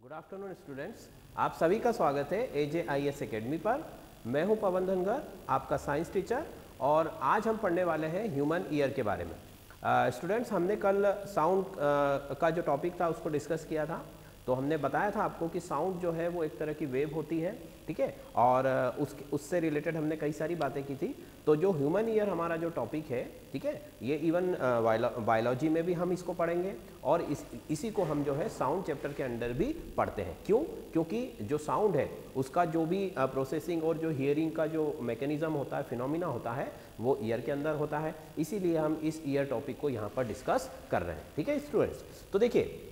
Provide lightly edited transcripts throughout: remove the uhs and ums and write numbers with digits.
Good afternoon students, आप सभी का स्वागत है AJIS एकेडमी पर। मैं हूं पवन धनगर, आपका साइंस टीचर, और आज हम पढ़ने वाले हैं ह्यूमन ईयर के बारे में। स्टूडेंट्स, हमने कल साउंड का जो टॉपिक था उसको डिस्कस किया था। तो हमने बताया था आपको कि साउंड जो है वो एक तरह की वेव होती है, ठीक है, और उससे रिलेटेड हमने कई सारी बातें की थी। तो जो ह्यूमन ईयर हमारा जो टॉपिक है, ठीक है, ये इवन बायोलॉजी में भी हम इसको पढ़ेंगे, और इसी को हम जो है साउंड चैप्टर के अंदर भी पढ़ते हैं। क्यों? क्योंकि जो साउंड है उसका जो भी प्रोसेसिंग और जो हियरिंग का जो मैकेनिज्म होता है, फिनोमिना होता है, वो ईयर के अंदर होता है। इसीलिए हम इस ईयर टॉपिक को यहाँ पर डिस्कस कर रहे हैं, ठीक है स्टूडेंट्स। तो देखिए,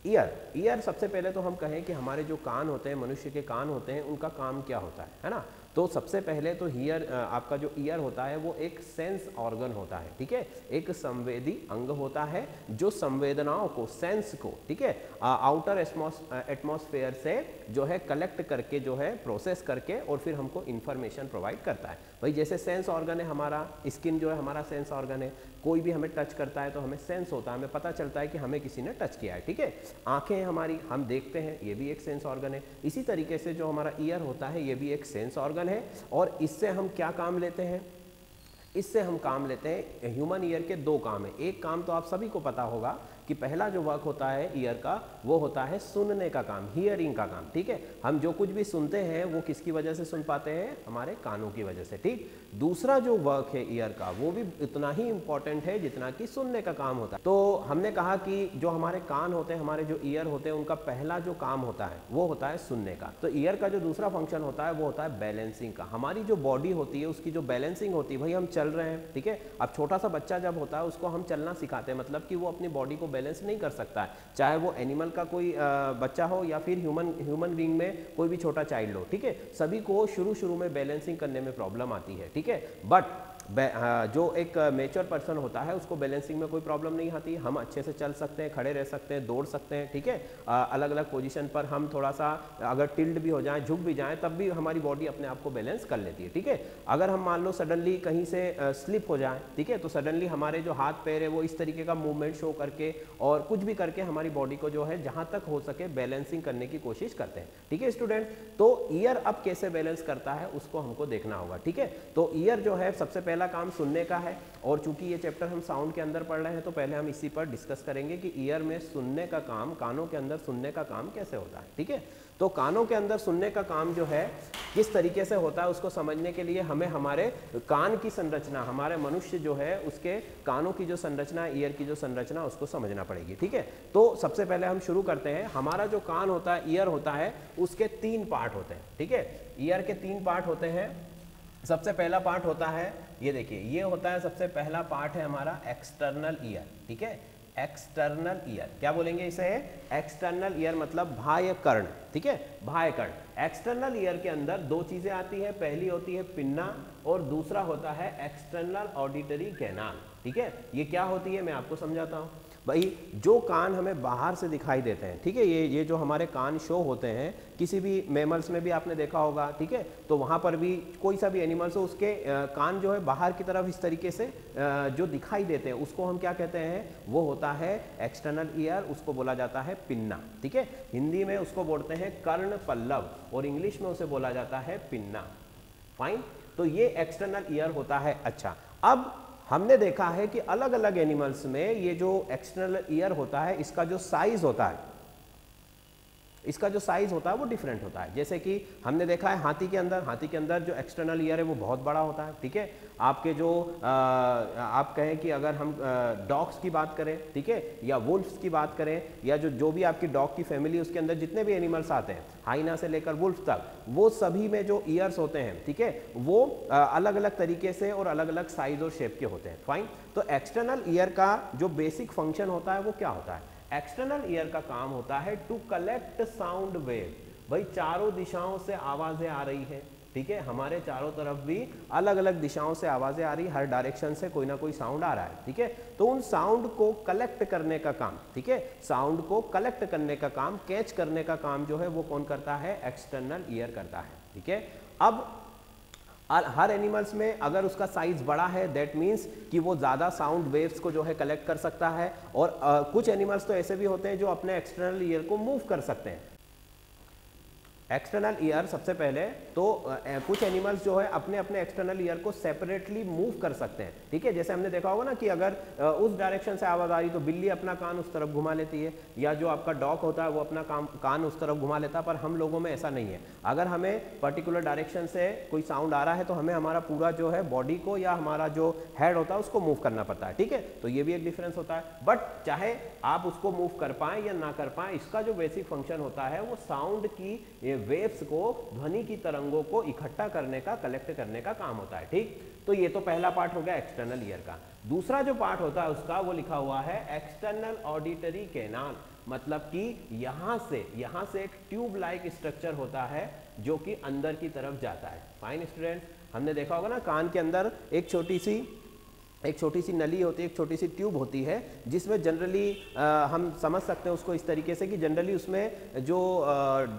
ईयर सबसे पहले तो हम कहें कि हमारे जो कान होते हैं, मनुष्य के कान होते हैं, उनका काम क्या होता है ना। तो सबसे पहले तो आपका जो ईयर होता है वो एक सेंस ऑर्गन होता है, ठीक है, एक संवेदी अंग होता है जो संवेदनाओं को, सेंस को, ठीक है, आउटर एटमॉस्फेयर से जो है कलेक्ट करके, जो है प्रोसेस करके, और फिर हमको इंफॉर्मेशन प्रोवाइड करता है। भाई जैसे सेंस ऑर्गन है हमारा, स्किन जो है हमारा सेंस ऑर्गन है, कोई भी हमें टच करता है तो हमें सेंस होता है, हमें पता चलता है कि हमें किसी ने टच किया है, ठीक है। आंखें हमारी, हम देखते हैं, ये भी एक सेंस ऑर्गन है। इसी तरीके से जो हमारा ईयर होता है ये भी एक सेंस ऑर्गन है। और इससे हम क्या काम लेते हैं? इससे हम काम लेते हैं, ह्यूमन ईयर के दो काम है। एक काम तो आप सभी को पता होगा कि पहला जो वर्क होता है ईयर का, वो होता है सुनने का काम, हियरिंग का काम, ठीक है। हम जो कुछ भी सुनते हैं वो किसकी वजह से सुन पाते हैं? हमारे कानों की वजह से, ठीक। दूसरा जो वर्क है ईयर का, वो भी इतना ही इंपॉर्टेंट है जितना कि सुनने का काम होता है। तो हमने कहा कि जो हमारे कान होते हैं, हमारे जो ईयर होते हैं, उनका पहला जो काम होता है वो होता है सुनने का। तो ईयर का जो दूसरा फंक्शन होता है वो होता है बैलेंसिंग का। हमारी जो बॉडी होती है उसकी जो बैलेंसिंग होती है, भाई हम चल रहे हैं, ठीक है। अब छोटा सा बच्चा जब होता है उसको हम चलना सिखाते हैं, मतलब कि वो अपनी बॉडी को बैलेंस नहीं कर सकता है, चाहे वो एनिमल का कोई बच्चा हो या फिर ह्यूमन बीइंग में कोई भी छोटा चाइल्ड हो, ठीक है। सभी को शुरू में बैलेंसिंग करने में प्रॉब्लम आती है, ठीक है। बट जो एक मैच्योर पर्सन होता है उसको बैलेंसिंग में कोई प्रॉब्लम नहीं आती। हम अच्छे से चल सकते हैं, खड़े रह सकते हैं, दौड़ सकते हैं, ठीक है। अलग अलग पोजीशन पर हम थोड़ा सा अगर टिल्ड भी हो जाए, झुक भी जाए, तब भी हमारी बॉडी अपने आप को बैलेंस कर लेती है, ठीक है। अगर हम मान लो सडनली कहीं से स्लिप हो जाए, ठीक है, तो सडनली हमारे जो हाथ पैर है वो इस तरीके का मूवमेंट शो करके और कुछ भी करके हमारी बॉडी को जो है जहां तक हो सके बैलेंसिंग करने की कोशिश करते हैं, ठीक है स्टूडेंट। तो ईयर अब कैसे बैलेंस करता है उसको हमको देखना होगा, ठीक है। तो ईयर जो है सबसे पहला काम सुनने का है, और चूंकि ये चैप्टर हम साउंड के अंदर पढ़ रहे हैं तो पहले हम इसी पर डिस्कस करेंगे कि ईयर में सुनने का काम, कानों के अंदर सुनने का काम कैसे होता है, ठीक है। तो कानों के अंदर सुनने का काम जो है किस तरीके से होता है उसको समझने के लिए हमें हमारे कान की संरचना, हमारे मनुष्य जो है उसके कानों की जो संरचना, ईयर की जो संरचना, उसको समझना पड़ेगी, ठीक है। तो सबसे पहले हम शुरू करते हैं। हमारा जो कान होता है, ईयर होता है, उसके 3 पार्ट होते हैं, ठीक है। ईयर के 3 पार्ट होते हैं। सबसे पहला पार्ट होता है, ये देखिए, ये होता है, सबसे पहला पार्ट है हमारा एक्सटर्नल ईयर, ठीक है। एक्सटर्नल ईयर, क्या बोलेंगे इसे? एक्सटर्नल ईयर मतलब बाह्य कर्ण, ठीक है, बाह्य कर्ण। एक्सटर्नल ईयर के अंदर 2 चीजें आती है, पहली होती है पिन्ना और दूसरा होता है एक्सटर्नल ऑडिटरी कैनाल, ठीक है। ये क्या होती है मैं आपको समझाता हूँ। भाई जो कान हमें बाहर से दिखाई देते हैं, ठीक है, ये जो हमारे कान शो होते हैं, किसी भी मैमल्स में भी आपने देखा होगा, ठीक है। तो वहाँ पर भी कोई सा भी एनिमल्स हो, उसके कान जो है बाहर की तरफ इस तरीके से जो दिखाई देते हैं उसको हम क्या कहते हैं? वो होता है एक्सटर्नल ईयर, उसको बोला जाता है पिन्ना, ठीक है। हिंदी में उसको बोलते हैं कर्ण पल्लव और इंग्लिश में उसे बोला जाता है पिन्ना। फाइन, तो ये एक्सटर्नल ईयर होता है। अच्छा, अब हमने देखा है कि अलग अलग एनिमल्स में ये जो एक्सटर्नल ईयर होता है, इसका जो साइज होता है, इसका जो साइज होता है वो डिफरेंट होता है। जैसे कि हमने देखा है हाथी के अंदर जो एक्सटर्नल ईयर है वो बहुत बड़ा होता है, ठीक है। आपके जो आप कहें कि अगर हम डॉग्स की बात करें, ठीक है, या वुल्फ्स की बात करें, या जो भी आपकी डॉग की फैमिली, उसके अंदर जितने भी एनिमल्स आते हैं, हाइना से लेकर वुल्फ तक, वो सभी में जो ईयर्स होते हैं, ठीक है, वो अलग अलग तरीके से और अलग अलग साइज और शेप के होते हैं। फाइन, तो एक्सटर्नल ईयर का जो बेसिक फंक्शन होता है वो क्या होता है? एक्सटर्नल ईयर का काम होता है टू कलेक्ट साउंड वेव। भाई चारों दिशाओं से आवाजें आ रही है, ठीक है, हमारे चारों तरफ भी अलग अलग दिशाओं से आवाजें आ रही, हर डायरेक्शन से कोई ना कोई साउंड आ रहा है, ठीक है। तो उन साउंड को कलेक्ट करने का काम, ठीक है, साउंड को कलेक्ट करने का काम, कैच करने का काम जो है वो कौन करता है? एक्सटर्नल ईयर करता है, ठीक है। अब हर एनिमल्स में अगर उसका साइज बड़ा है, दैट मीन्स कि वो ज़्यादा साउंड वेव्स को जो है कलेक्ट कर सकता है, और कुछ एनिमल्स तो ऐसे भी होते हैं जो अपने एक्सटर्नल ईयर को मूव कर सकते हैं, एक्सटर्नल ईयर सबसे पहले तो कुछ एनिमल्स जो है अपने अपने एक्सटर्नल ईयर को सेपरेटली मूव कर सकते हैं, ठीक है। जैसे हमने देखा होगा ना कि अगर उस डायरेक्शन से आवाज आ रही तो बिल्ली अपना कान उस तरफ घुमा लेती है, या जो आपका डॉग होता है वो अपना कान उस तरफ घुमा लेता है। पर हम लोगों में ऐसा नहीं है। अगर हमें पर्टिकुलर डायरेक्शन से कोई साउंड आ रहा है तो हमें हमारा पूरा जो है बॉडी को या हमारा जो हेड होता है उसको मूव करना पड़ता है, ठीक है। तो ये भी एक डिफरेंस होता है। बट चाहे आप उसको मूव कर पाए या ना कर पाए, इसका जो बेसिक फंक्शन होता है वो साउंड की वेव्स को, ध्वनि की तरंगों को इकट्ठा करने का, कलेक्ट करने का काम होता है, ठीक। तो ये तो पहला पार्ट हो गया एक्सटर्नल ईयर का। दूसरा जो पार्ट होता है उसका वो लिखा हुआ है एक्सटर्नल ऑडिटरी कैनाल, मतलब कि यहां से एक ट्यूब लाइक स्ट्रक्चर होता है जो कि अंदर की तरफ जाता है। फाइन स्टूडेंट्स, हमने देखा होगा ना कान के अंदर एक छोटी सी नली होती है, एक छोटी सी ट्यूब होती है, जिसमें जनरली हम समझ सकते हैं उसको इस तरीके से कि जनरली उसमें जो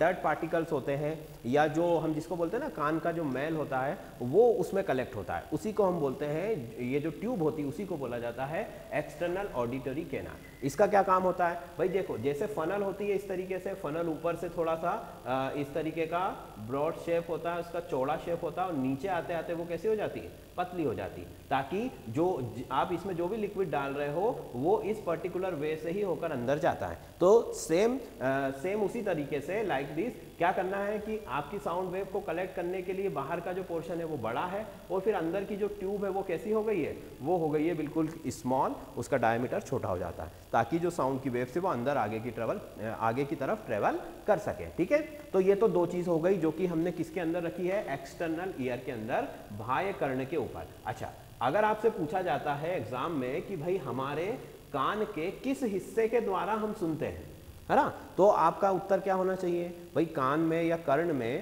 डर्ट पार्टिकल्स होते हैं या जो हम जिसको बोलते हैं ना कान का जो मैल होता है वो उसमें कलेक्ट होता है, उसी को हम बोलते हैं, ये जो ट्यूब होती है उसी को बोला जाता है एक्सटर्नल ऑडिटरी कैनाल। इसका क्या काम होता है भाई, देखो जैसे फनल होती है इस तरीके से, फनल ऊपर से थोड़ा सा इस तरीके का ब्रॉड शेप होता है, उसका चौड़ा शेप होता है, और नीचे आते आते वो कैसी हो जाती है, पतली हो जाती है, ताकि जो आप इसमें जो भी लिक्विड डाल रहे हो वो इस पर्टिकुलर वे से ही होकर अंदर जाता है। तो सेम उसी तरीके से लाइक दिस क्या करना है कि आपकी साउंड वेव को कलेक्ट करने के लिए बाहर का जो पोर्शन है वो बड़ा है, और फिर अंदर की जो ट्यूब है वो कैसी हो गई है, वो हो गई है बिल्कुल स्मॉल, उसका डायमीटर छोटा हो जाता है, ताकि जो साउंड की वेव से वो अंदर आगे की तरफ ट्रेवल कर सके, ठीक है। तो ये तो दो चीज हो गई जो कि हमने किसके अंदर रखी है, एक्सटर्नल ईयर के अंदर, बाह्य कर्ण के ऊपर। अच्छा, अगर आपसे पूछा जाता है एग्जाम में कि भाई हमारे कान के किस हिस्से के द्वारा हम सुनते हैं, है ना, तो आपका उत्तर क्या होना चाहिए भाई, कान में या कर्ण में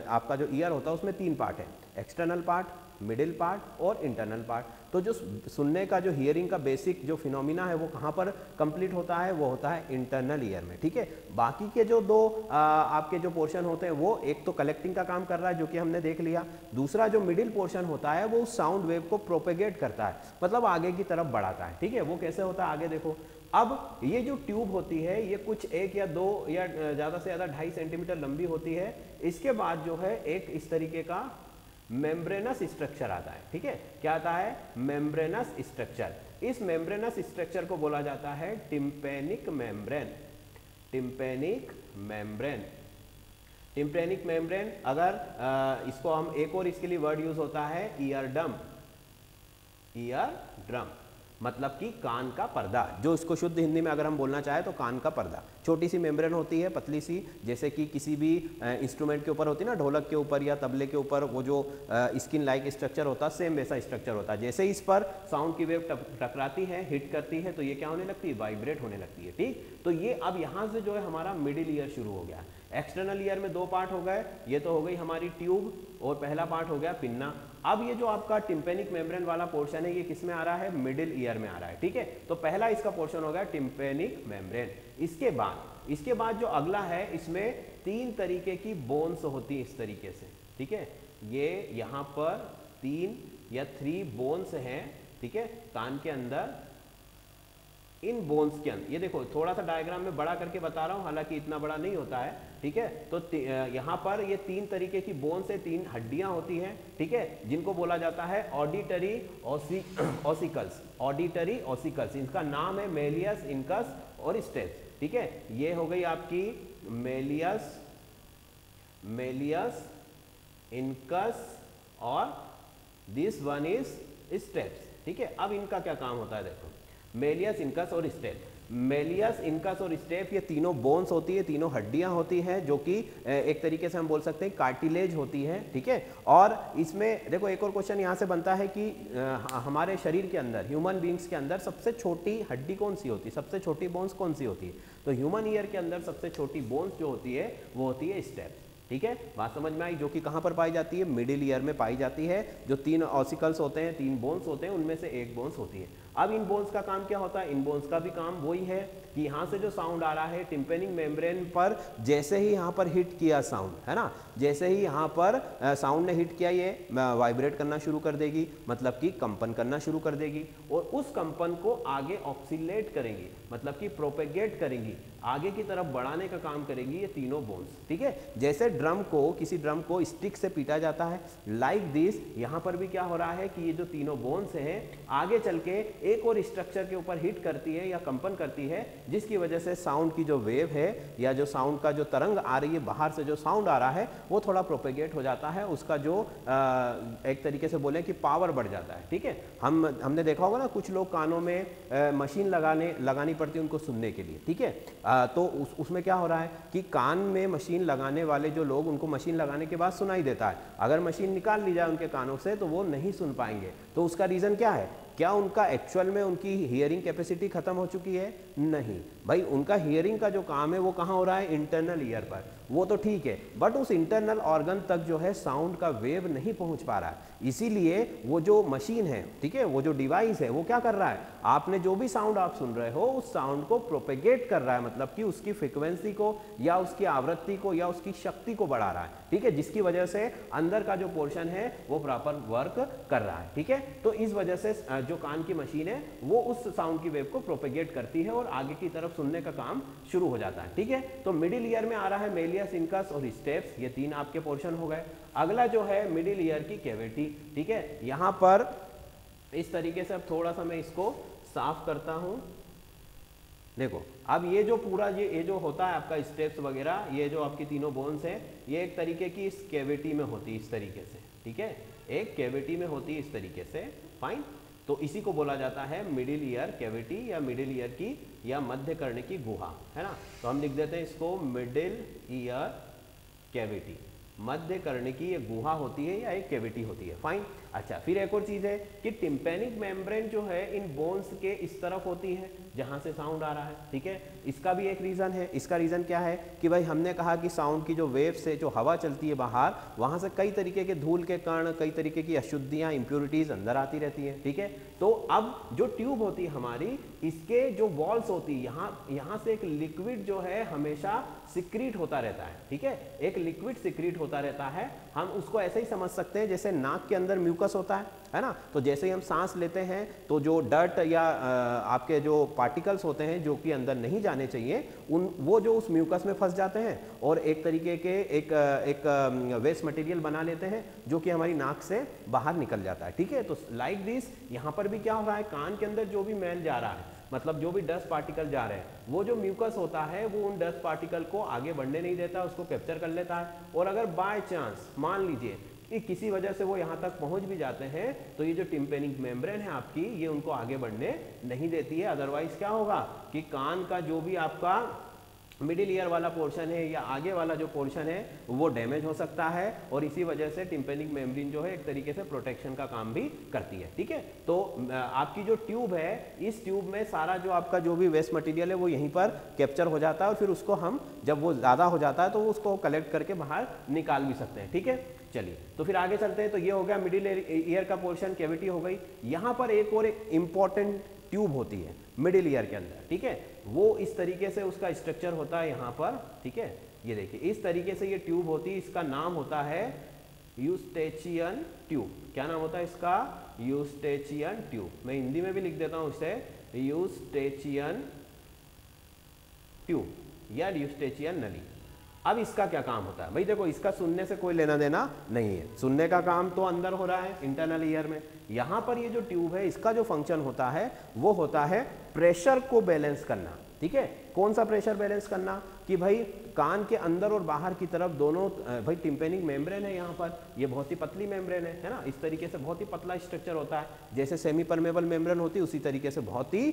आपका जो ईयर होता है उसमें तीन पार्ट है, एक्सटर्नल पार्ट, मिडिल पार्ट और इंटरनल पार्ट। तो जो सुनने का, जो हियरिंग का बेसिक जो फिनोमिना है वो कहाँ पर कंप्लीट होता है, वो होता है इंटरनल ईयर में, ठीक है। बाकी के जो दो आपके जो पोर्शन होते हैं वो एक तो कलेक्टिंग का काम कर रहा है जो कि हमने देख लिया, दूसरा जो मिडिल पोर्शन होता है वो उस साउंड वेव को प्रोपेगेट करता है, मतलब आगे की तरफ बढ़ाता है, ठीक है। वो कैसे होता है आगे देखो। अब ये जो ट्यूब होती है ये कुछ 1 या 2 या ज़्यादा से ज़्यादा 2.5 सेंटीमीटर लंबी होती है। इसके बाद जो है एक इस तरीके का मेम्ब्रेनस स्ट्रक्चर आता है, ठीक है। क्या आता है, मेम्ब्रेनस स्ट्रक्चर। इस मेम्ब्रेनस स्ट्रक्चर को बोला जाता है tympanic membrane. Tympanic membrane, tympanic membrane. अगर इसको हम एक और इसके लिए वर्ड यूज होता है ईयरडम, ईयरड्रम मतलब कि कान का पर्दा, जो इसको शुद्ध हिंदी में अगर हम बोलना चाहे तो कान का पर्दा। छोटी सी मेम्ब्रेन होती है, पतली सी, जैसे कि किसी भी इंस्ट्रूमेंट के ऊपर होती है ना, ढोलक के ऊपर या तबले के ऊपर वो जो स्किन लाइक स्ट्रक्चर होता है, सेम वैसा स्ट्रक्चर होता है। जैसे इस पर साउंड की वेव टकराती है, हिट करती है, तो ये क्या होने लगती है, वाइब्रेट होने लगती है, ठीक। तो ये अब यहाँ से जो है हमारा मिडिल ईयर शुरू हो गया। एक्सटर्नल ईयर में दो पार्ट हो गए, ये तो हो गई हमारी ट्यूब और पहला पार्ट हो गया पिन्ना। अब ये जो आपका टिम्पैनिक मेम्ब्रेन वाला पोर्शन है ये किस में आ रहा है, मिडिल ईयर में आ रहा है, ठीक है। तो पहला इसका पोर्शन हो गया टिम्पैनिक मेम्ब्रेन। इसके बाद जो अगला है इसमें 3 तरीके की बोन्स होती है इस तरीके से, ठीक है। ये यहाँ पर 3 या 3 बोन्स हैं, ठीक है, कान के अंदर। इन बोन्स के अंदर ये देखो, थोड़ा सा डायग्राम में बड़ा करके बता रहा हूं, हालांकि इतना बड़ा नहीं होता है, ठीक है। तो यहाँ पर ये 3 तरीके की बोन्स है, 3 हड्डियां होती हैं, ठीक है, जिनको बोला जाता है ऑडिटरी ऑसिकल्स। ऑडिटरी ऑसिकल्स, इनका नाम है मेलियस, इनकस और स्टेप्स, ठीक है। ये हो गई आपकी मेलियस, इनकस और दिस वन इज स्टेप्स, ठीक है। अब इनका क्या काम होता है देखो, मेलियस, इनकस और स्टेप। मेलियस, इनकस और स्टेप ये तीनों बोन्स होती है, तीनों हड्डियां होती हैं, जो कि एक तरीके से हम बोल सकते हैं कार्टिलेज होती है, ठीक है। और इसमें देखो एक और क्वेश्चन यहाँ से बनता है कि हमारे शरीर के अंदर, ह्यूमन बींग्स के अंदर सबसे छोटी हड्डी कौन सी होती है, सबसे छोटी बोन्स कौन सी होती है। तो ह्यूमन ईयर के अंदर सबसे छोटी बोन्स जो होती है वो होती है स्टेप, ठीक है। बात समझ में आई, जो कि कहां पर पाई जाती है, मिडिल ईयर में पाई जाती है। जो 3 ऑसिकल्स होते हैं, 3 बोन्स होते हैं, उनमें से एक बोन्स होती है। अब इन बोन्स का काम क्या होता है, इन बोन्स का भी काम वही है कि यहाँ से जो साउंड आ रहा है टिम्पैनिक मेम्ब्रेन पर, जैसे ही यहाँ पर हिट किया साउंड, है ना, जैसे ही यहाँ पर साउंड ने हिट किया, ये वाइब्रेट करना शुरू कर देगी, मतलब कि कंपन करना शुरू कर देगी, और उस कंपन को आगे ऑक्सीलेट करेंगी, मतलब कि प्रोपेगेट करेंगी आगे की तरफ बढ़ाने का काम करेगी ये तीनों बोन्स, ठीक है। जैसे किसी ड्रम को स्टिक से पीटा जाता है, लाइक दिस यहाँ पर भी क्या हो रहा है कि ये जो तीनों बोन्स हैं आगे चल के एक और स्ट्रक्चर के ऊपर हिट करती है या कंपन करती है, जिसकी वजह से साउंड की जो वेव है या जो साउंड का जो तरंग आ रही है, बाहर से जो साउंड आ रहा है वो थोड़ा प्रोपेगेट हो जाता है, उसका जो एक तरीके से बोले कि पावर बढ़ जाता है, ठीक है। हमने देखा होगा ना, कुछ लोग कानों में मशीन लगानी पड़ती है उनको सुनने के लिए, ठीक है। तो उसमें क्या हो रहा है कि कान में मशीन लगाने वाले जो लोग, उनको मशीन लगाने के बाद सुनाई देता है, अगर मशीन निकाल ली जाए उनके कानों से तो वो नहीं सुन पाएंगे। तो उसका रीज़न क्या है? क्या उनका एक्चुअल में उनकी हियरिंग कैपेसिटी खत्म हो चुकी है? नहीं भाई, उनका हियरिंग का जो काम है वो कहाँ हो रहा है? इंटरनल ईयर पर, वो तो ठीक है, बट उस इंटरनल ऑर्गन तक जो है साउंड का वेव नहीं पहुंच पा रहा है। इसीलिए वो जो मशीन है, ठीक है, वो जो डिवाइस है वो क्या कर रहा है, आपने जो भी साउंड आप सुन रहे हो उस साउंड को प्रोपेगेट कर रहा है, मतलब कि उसकी फ्रीक्वेंसी को या उसकी आवृत्ति को या उसकी शक्ति को बढ़ा रहा है, ठीक है, जिसकी वजह से अंदर का जो पोर्शन है वो प्रॉपर वर्क कर रहा है, ठीक है। तो इस वजह से जो कान की मशीन है वो उस साउंड की वेव को प्रोपेगेट करती है और आगे की तरफ सुनने का काम शुरू हो जाता है, ठीक है। तो मिडिल ईयर में आ रहा है मेलियस, इनकस और स्टेप्स, ये तीन आपके पोर्शन हो गए। अगला जो है मिडिल ईयर की कैविटी, ठीक है। यहां पर इस तरीके से अब थोड़ा सा मैं इसको साफ करता हूं। देखो अब ये जो पूरा ये जो होता है आपका स्टेप्स वगैरह, ये जो आपकी तीनों बोन्स हैं, ये एक तरीके की इस कैविटी में होती है इस तरीके से, ठीक है, एक कैविटी में होती है इस तरीके से, फाइन। तो इसी को बोला जाता है मिडिल ईयर कैविटी या मिडिल ईयर की या मध्य कर्ण की गुहा, है ना। तो हम लिख देते हैं इसको मिडिल ईयर कैविटी, मध्य कर्ण की ये गुहा होती है या एक कैविटी होती है, फाइन। अच्छा, फिर एक और चीज है कि टिम्पेनिक मेम्ब्रेन जो है इन बोन्स के इस तरफ होती है जहां से साउंड आ रहा है, ठीक है। इसका भी एक रीजन है। इसका रीजन क्या है कि भाई हमने कहा कि साउंड की जो वेव से जो हवा चलती है बाहर, वहां से कई तरीके के धूल के कण, कई तरीके की अशुद्धियां, इंप्योरिटीज अंदर आती रहती है, ठीक है। तो अब जो ट्यूब होती है हमारी, इसके जो वॉल्स होती है, यहाँ से एक लिक्विड जो है हमेशा सिक्रीट होता रहता है, ठीक है, एक लिक्विड सिक्रीट होता रहता है। हम उसको ऐसे ही समझ सकते हैं जैसे नाक के अंदर म्यूकस होता है ना। तो जैसे ही हम सांस लेते हैं तो जो डर्ट या आपके जो पार्टिकल्स होते हैं जो कि अंदर नहीं जाने चाहिए, वो जो उस म्यूकस में फंस जाते हैं और एक तरीके के एक वेस्ट मटेरियल बना लेते हैं जो कि हमारी नाक से बाहर निकल जाता है, ठीक है। तो लाइक दिस यहाँ पर भी क्या हो रहा है, कान के अंदर जो भी मैल जा रहा है, मतलब जो भी डस्ट पार्टिकल जा रहे हैं, वो जो म्यूकस होता है वो उन डस्ट पार्टिकल को आगे बढ़ने नहीं देता, उसको कैप्चर कर लेता है। और अगर बाय चांस मान लीजिए कि किसी वजह से वो यहाँ तक पहुँच भी जाते हैं तो ये जो टिम्पेनिक मेम्ब्रेन है आपकी, ये उनको आगे बढ़ने नहीं देती है। अदरवाइज क्या होगा कि कान का जो भी आपका मिडिल ईयर वाला पोर्शन है या आगे वाला जो पोर्शन है वो डैमेज हो सकता है, और इसी वजह से टिम्पेनिक मेम्ब्रेन जो है एक तरीके से प्रोटेक्शन का काम भी करती है, ठीक है। तो आपकी जो ट्यूब है, इस ट्यूब में सारा जो आपका जो भी वेस्ट मटेरियल है वो यहीं पर कैप्चर हो जाता है, और फिर उसको हम जब वो ज़्यादा हो जाता है तो उसको कलेक्ट करके बाहर निकाल भी सकते हैं, ठीक है। चलिए तो फिर आगे चलते हैं। तो ये हो गया मिडिल ईयर का पोर्शन, कैविटी हो गई। यहाँ पर एक और इम्पॉर्टेंट ट्यूब होती है मिडिल ईयर के अंदर, ठीक है, वो इस तरीके से उसका स्ट्रक्चर होता है यहाँ पर, ठीक है। ये देखिए इस तरीके से ये ट्यूब होती है, इसका नाम होता है यूस्टेचियन ट्यूब। क्या नाम होता है इसका? Eustachian tube. मैं हिंदी में भी लिख देता हूँ इसे, यूस्टेचियन ट्यूब या यूस्टेचियन नली। अब इसका क्या काम होता है भाई? देखो इसका सुनने से कोई लेना देना नहीं है, सुनने का काम तो अंदर हो रहा है इंटरनल ईयर में। यहाँ पर ये जो ट्यूब है, इसका जो फंक्शन होता है वो होता है प्रेशर को बैलेंस करना, ठीक है। कौन सा प्रेशर बैलेंस करना? कि भाई कान के अंदर और बाहर की तरफ दोनों, भाई टिम्पेनिक मेम्ब्रेन है यहाँ पर, ये बहुत ही पतली मेम्ब्रेन है ना, इस तरीके से बहुत ही पतला स्ट्रक्चर होता है, जैसे सेमी परमेबल मेम्ब्रेन होती है उसी तरीके से बहुत ही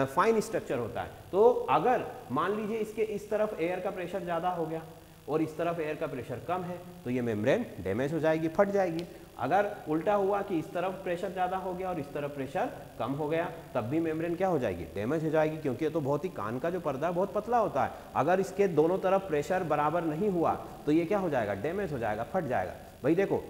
फाइन स्ट्रक्चर होता है। तो अगर मान लीजिए इसके इस तरफ एयर का प्रेशर ज़्यादा हो गया और इस तरफ एयर का प्रेशर कम है तो ये मेम्ब्रेन डैमेज हो जाएगी, फट जाएगी। अगर उल्टा हुआ कि इस तरफ प्रेशर ज़्यादा हो गया और इस तरफ प्रेशर कम हो गया, तब भी मेम्ब्रेन क्या हो जाएगी? डैमेज हो जाएगी, क्योंकि ये तो बहुत ही, कान का जो पर्दा बहुत पतला होता है, अगर इसके दोनों तरफ प्रेशर बराबर नहीं हुआ तो ये क्या हो जाएगा? डैमेज हो जाएगा, फट जाएगा। भाई देखो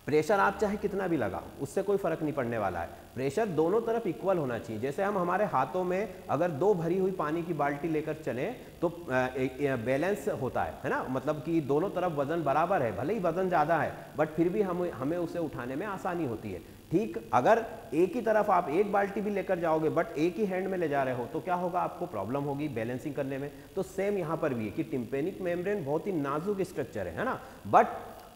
प्रेशर आप चाहे कितना भी लगाओ उससे कोई फर्क नहीं पड़ने वाला है, प्रेशर दोनों तरफ इक्वल होना चाहिए। जैसे हम हमारे हाथों में अगर दो भरी हुई पानी की बाल्टी लेकर चलें तो बैलेंस होता है ना, मतलब कि दोनों तरफ वजन बराबर है, भले ही वजन ज़्यादा है बट फिर भी हमें उसे उठाने में आसानी होती है। ठीक अगर एक ही तरफ आप एक बाल्टी भी लेकर जाओगे बट एक ही हैंड में ले जा रहे हो तो क्या होगा, आपको प्रॉब्लम होगी बैलेंसिंग करने में। तो सेम यहाँ पर भी है कि टिम्पेनिक मेम्ब्रेन बहुत ही नाजुक स्ट्रक्चर है ना, बट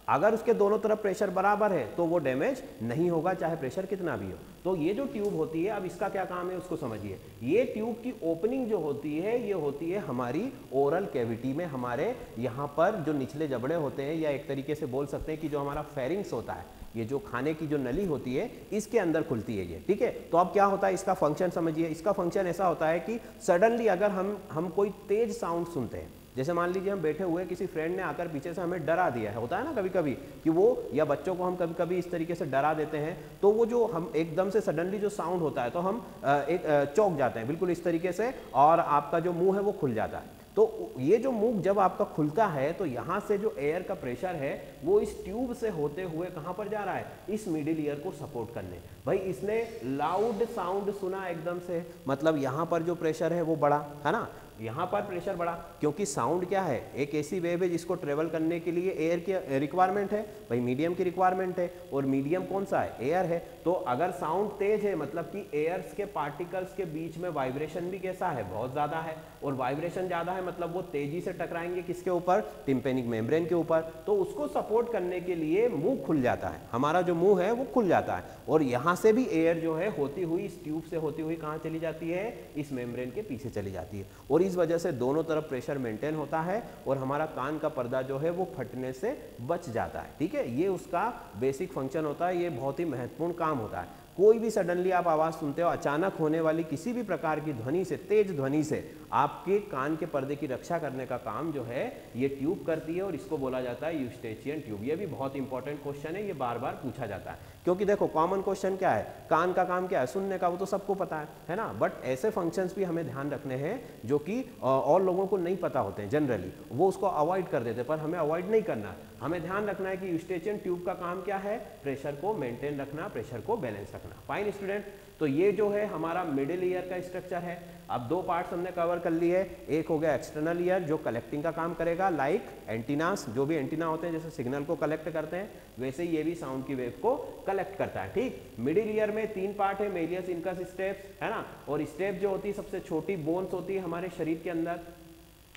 अगर उसके दोनों तरफ प्रेशर बराबर है तो वो डैमेज नहीं होगा, चाहे प्रेशर कितना भी हो। तो ये जो ट्यूब होती है, अब इसका क्या काम है उसको समझिए। ये ट्यूब की ओपनिंग जो होती है ये होती है हमारी ओरल कैविटी में, हमारे यहाँ पर जो निचले जबड़े होते हैं, या एक तरीके से बोल सकते हैं कि जो हमारा फेरिंग्स होता है, ये जो खाने की जो नली होती है इसके अंदर खुलती है ये, ठीक है। तो अब क्या होता है, इसका फंक्शन समझिए। इसका फंक्शन ऐसा होता है कि सडनली अगर हम कोई तेज साउंड सुनते हैं, जैसे मान लीजिए हम बैठे हुए, किसी फ्रेंड ने आकर पीछे से हमें डरा दिया है, होता है ना कभी कभी कि वो, या बच्चों को हम कभी कभी इस तरीके से डरा देते हैं, तो वो जो हम एकदम से सडनली जो साउंड होता है तो हम एक चौंक जाते हैं बिल्कुल इस तरीके से, और आपका जो मुंह है वो खुल जाता है। तो ये जो मुंह जब आपका खुलता है तो यहाँ से जो एयर का प्रेशर है वो इस ट्यूब से होते हुए कहाँ पर जा रहा है, इस मिडिल ईयर को सपोर्ट करने। भाई इसने लाउड साउंड सुना एकदम से, मतलब यहाँ पर जो प्रेशर है वो बढ़ा, है ना, यहाँ पर प्रेशर बढ़ा, क्योंकि साउंड क्या है, एक ऐसी वेव है जिसको ट्रेवल करने के लिए एयर की रिक्वायरमेंट है, भाई मीडियम की रिक्वायरमेंट है, और मीडियम कौन सा है, एयर है। तो अगर साउंड तेज है मतलब कि एयर्स के पार्टिकल्स के बीच में वाइब्रेशन भी कैसा है, बहुत ज़्यादा है, और वाइब्रेशन ज़्यादा है मतलब वो तेजी से टकराएंगे किसके ऊपर, टिम्पेनिक मेम्ब्रेन के ऊपर। तो उसको सपोर्ट करने के लिए मुंह खुल जाता है, हमारा जो मुंह है वो खुल जाता है, और यहाँ से भी एयर जो है होती हुई इस ट्यूब से होती हुई कहाँ चली जाती है, इस मेम्ब्रेन के पीछे चली जाती है, और इस वजह से दोनों तरफ प्रेशर मेंटेन होता है और हमारा कान का पर्दा जो है वो फटने से बच जाता है, ठीक है। ये उसका बेसिक फंक्शन होता है, ये बहुत ही महत्वपूर्ण काम होता है। कोई भी सडनली आप आवाज़ सुनते हो, अचानक होने वाली किसी भी प्रकार की ध्वनि से, तेज ध्वनि से आपके कान के पर्दे की रक्षा करने का काम जो है ये ट्यूब करती है, और इसको बोला जाता है यूस्टेचियन ट्यूब। ये भी बहुत इंपॉर्टेंट क्वेश्चन है, ये बार बार पूछा जाता है, क्योंकि देखो कॉमन क्वेश्चन क्या है, कान का काम क्या है, सुनने का, वो तो सबको पता है ना, बट ऐसे फंक्शंस भी हमें ध्यान रखने हैं जो कि और लोगों को नहीं पता होते हैं जनरली, वो उसको अवॉइड कर देते हैं, पर हमें अवॉइड नहीं करना है। हमें ध्यान रखना है कि यूस्टेचियन ट्यूब का काम क्या है, प्रेशर को मेंटेन रखना, प्रेशर को बैलेंस रखना। फाइन स्टूडेंट, तो ये जो है हमारा मिडिल ईयर का स्ट्रक्चर है। अब दो पार्ट्स हमने कवर कर लिए, एक हो गया एक्सटर्नल ईयर जो कलेक्टिंग का काम करेगा, लाइक एंटीनास, जो भी एंटीना होते हैं जैसे सिग्नल को कलेक्ट करते हैं वैसे ये भी साउंड की वेव को कलेक्ट करता है, ठीक। मिडिल ईयर में तीन पार्ट है, मेलियस, इनकस, स्टेप्स, है ना, और स्टेप जो होती है सबसे छोटी बोन्स होती है हमारे शरीर के अंदर,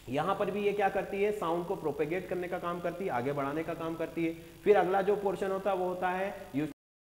यहाँ पर भी ये क्या करती है, साउंड को प्रोपेगेट करने का काम करती है, आगे बढ़ाने का काम करती है। फिर अगला जो पोर्शन होता है वो होता है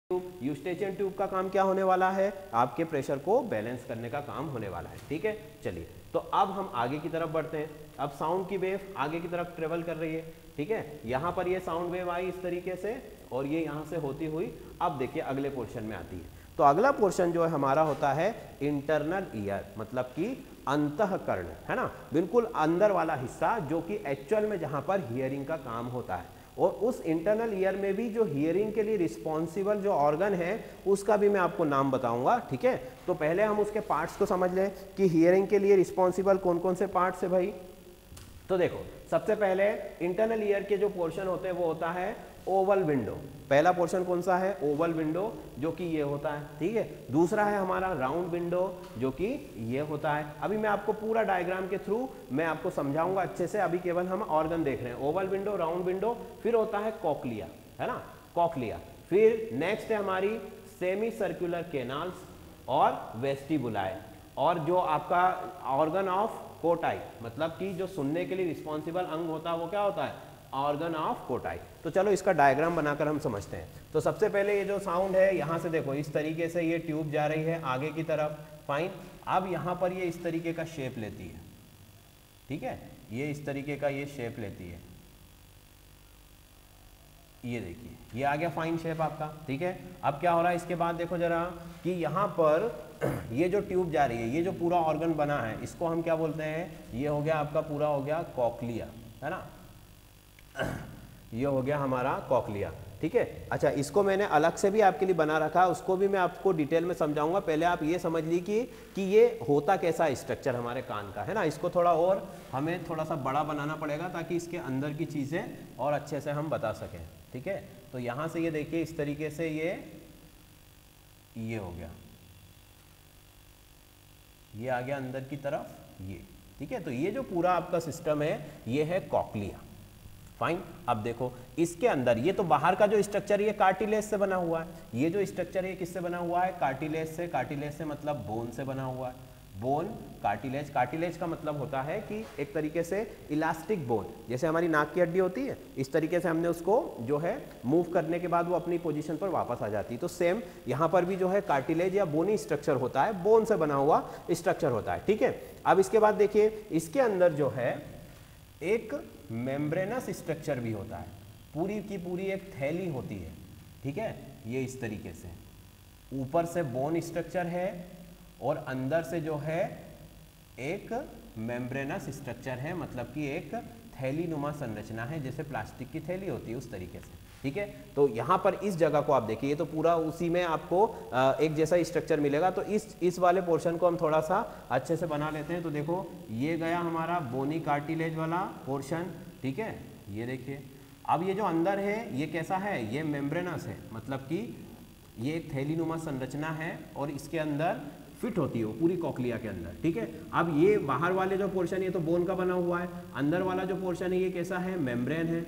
यूस्टेचियन ट्यूब का काम क्या होने वाला है, आपके प्रेशर को बैलेंस करने का काम होने वाला है, ठीक है। चलिए, तो अब हम आगे की तरफ बढ़ते हैं। अब साउंड की वेव आगे की तरफ ट्रेवल कर रही है, ठीक है। यहाँ पर ये साउंड वेव आई इस तरीके से, और ये यहाँ से होती हुई अब देखिए अगले पोर्शन में आती है। तो अगला पोर्शन जो है हमारा होता है इंटरनल ईयर, मतलब कि अंतःकरण, है ना, बिल्कुल अंदर वाला हिस्सा जो कि एक्चुअल में जहाँ पर हियरिंग का काम होता है। और उस इंटरनल ईयर में भी जो हियरिंग के लिए रिस्पॉन्सिबल जो ऑर्गन है उसका भी मैं आपको नाम बताऊंगा, ठीक है। तो पहले हम उसके पार्ट्स को समझ लें कि हियरिंग के लिए रिस्पॉन्सिबल कौन कौन से पार्ट्स है भाई। तो देखो, सबसे पहले इंटरनल ईयर के जो पोर्शन होते हैं वो होता है ओवल विंडो। पहला पोर्शन कौन सा है, ओवल विंडो, जो कि ये होता है, ठीक है। दूसरा है हमारा राउंड विंडो, जो कि ये होता है। अभी मैं आपको पूरा डायग्राम के थ्रू मैं आपको समझाऊंगा अच्छे से, अभी केवल हम ऑर्गन देख रहे हैं, ओवल विंडो, राउंड विंडो। फिर होता है कॉक्लिया, है ना, कॉक्लिया। फिर नेक्स्ट है हमारी सेमी सर्कुलर कैनाल्स और वेस्टिबुलाई, और जो आपका ऑर्गन ऑफ कोटाई, मतलब कि जो सुनने के लिए रिस्पॉन्सिबल अंग होता है वो क्या होता है, ऑर्गन ऑफ कोटाई। तो चलो इसका डायग्राम बनाकर हम समझते हैं। तो सबसे पहले ये जो साउंड है, यहाँ से देखो इस तरीके से ये ट्यूब जा रही है आगे की तरफ, फाइन। अब यहाँ पर ये इस तरीके का शेप लेती है, ठीक है, ये इस तरीके का ये शेप लेती है, ये देखिए ये आ गया फाइन शेप आपका, ठीक है। अब क्या हो रहा है इसके बाद देखो जरा कि यहाँ पर ये जो ट्यूब जा रही है, ये जो पूरा ऑर्गन बना है इसको हम क्या बोलते हैं, ये हो गया आपका पूरा हो गया कॉक्लिया, है ना, ये हो गया हमारा कॉक्लिया, ठीक है। अच्छा, इसको मैंने अलग से भी आपके लिए बना रखा, उसको भी मैं आपको डिटेल में समझाऊंगा। पहले आप ये समझ लीजिए कि ये होता कैसा स्ट्रक्चर हमारे कान का, है ना। इसको थोड़ा और हमें थोड़ा सा बड़ा बनाना पड़ेगा ताकि इसके अंदर की चीज़ें और अच्छे से हम बता सकें, ठीक है। तो यहाँ से ये देखिए इस तरीके से ये हो गया, ये आ गया अंदर की तरफ ये, ठीक है। तो ये जो पूरा आपका सिस्टम है ये है कॉक्लिया, फाइन। अब देखो इसके अंदर ये तो बाहर का जो स्ट्रक्चर है ये कार्टिलेज से बना हुआ है, ये जो स्ट्रक्चर है किससे बना हुआ है, कार्टिलेज से। कार्टिलेज से मतलब बोन से बना हुआ है, बोन कार्टिलेज। कार्टिलेज का मतलब होता है कि एक तरीके से इलास्टिक बोन, जैसे हमारी नाक की हड्डी होती है इस तरीके से हमने उसको जो है मूव करने के बाद वो अपनी पोजीशन पर वापस आ जाती है। तो सेम यहाँ पर भी जो है कार्टिलेज या बोनी स्ट्रक्चर होता है, बोन से बना हुआ स्ट्रक्चर होता है, ठीक है। अब इसके बाद देखिए इसके अंदर जो है एक मेम्ब्रेनस स्ट्रक्चर भी होता है, पूरी की पूरी एक थैली होती है, ठीक है। ये इस तरीके से ऊपर से बोन स्ट्रक्चर है और अंदर से जो है एक मेम्ब्रेनस स्ट्रक्चर है, मतलब कि एक थैली नुमा संरचना है, जैसे प्लास्टिक की थैली होती है उस तरीके से, ठीक है। तो यहाँ पर इस जगह को आप देखिए, ये तो पूरा उसी में आपको एक जैसा स्ट्रक्चर मिलेगा। तो इस वाले पोर्शन को हम थोड़ा सा अच्छे से बना लेते हैं। तो देखो ये गया हमारा बोनी कार्टिलेज वाला पोर्शन, ठीक है। ये देखिए अब ये जो अंदर है ये कैसा है, ये मेम्ब्रेनस है, मतलब कि ये एक थैली नुमा संरचना है और इसके अंदर फिट होती है वो पूरी कॉकलिया के अंदर, ठीक है। अब ये बाहर वाले जो पोर्शन ये तो बोन का बना हुआ है, अंदर वाला जो पोर्शन है ये कैसा है, मेम्ब्रेन है,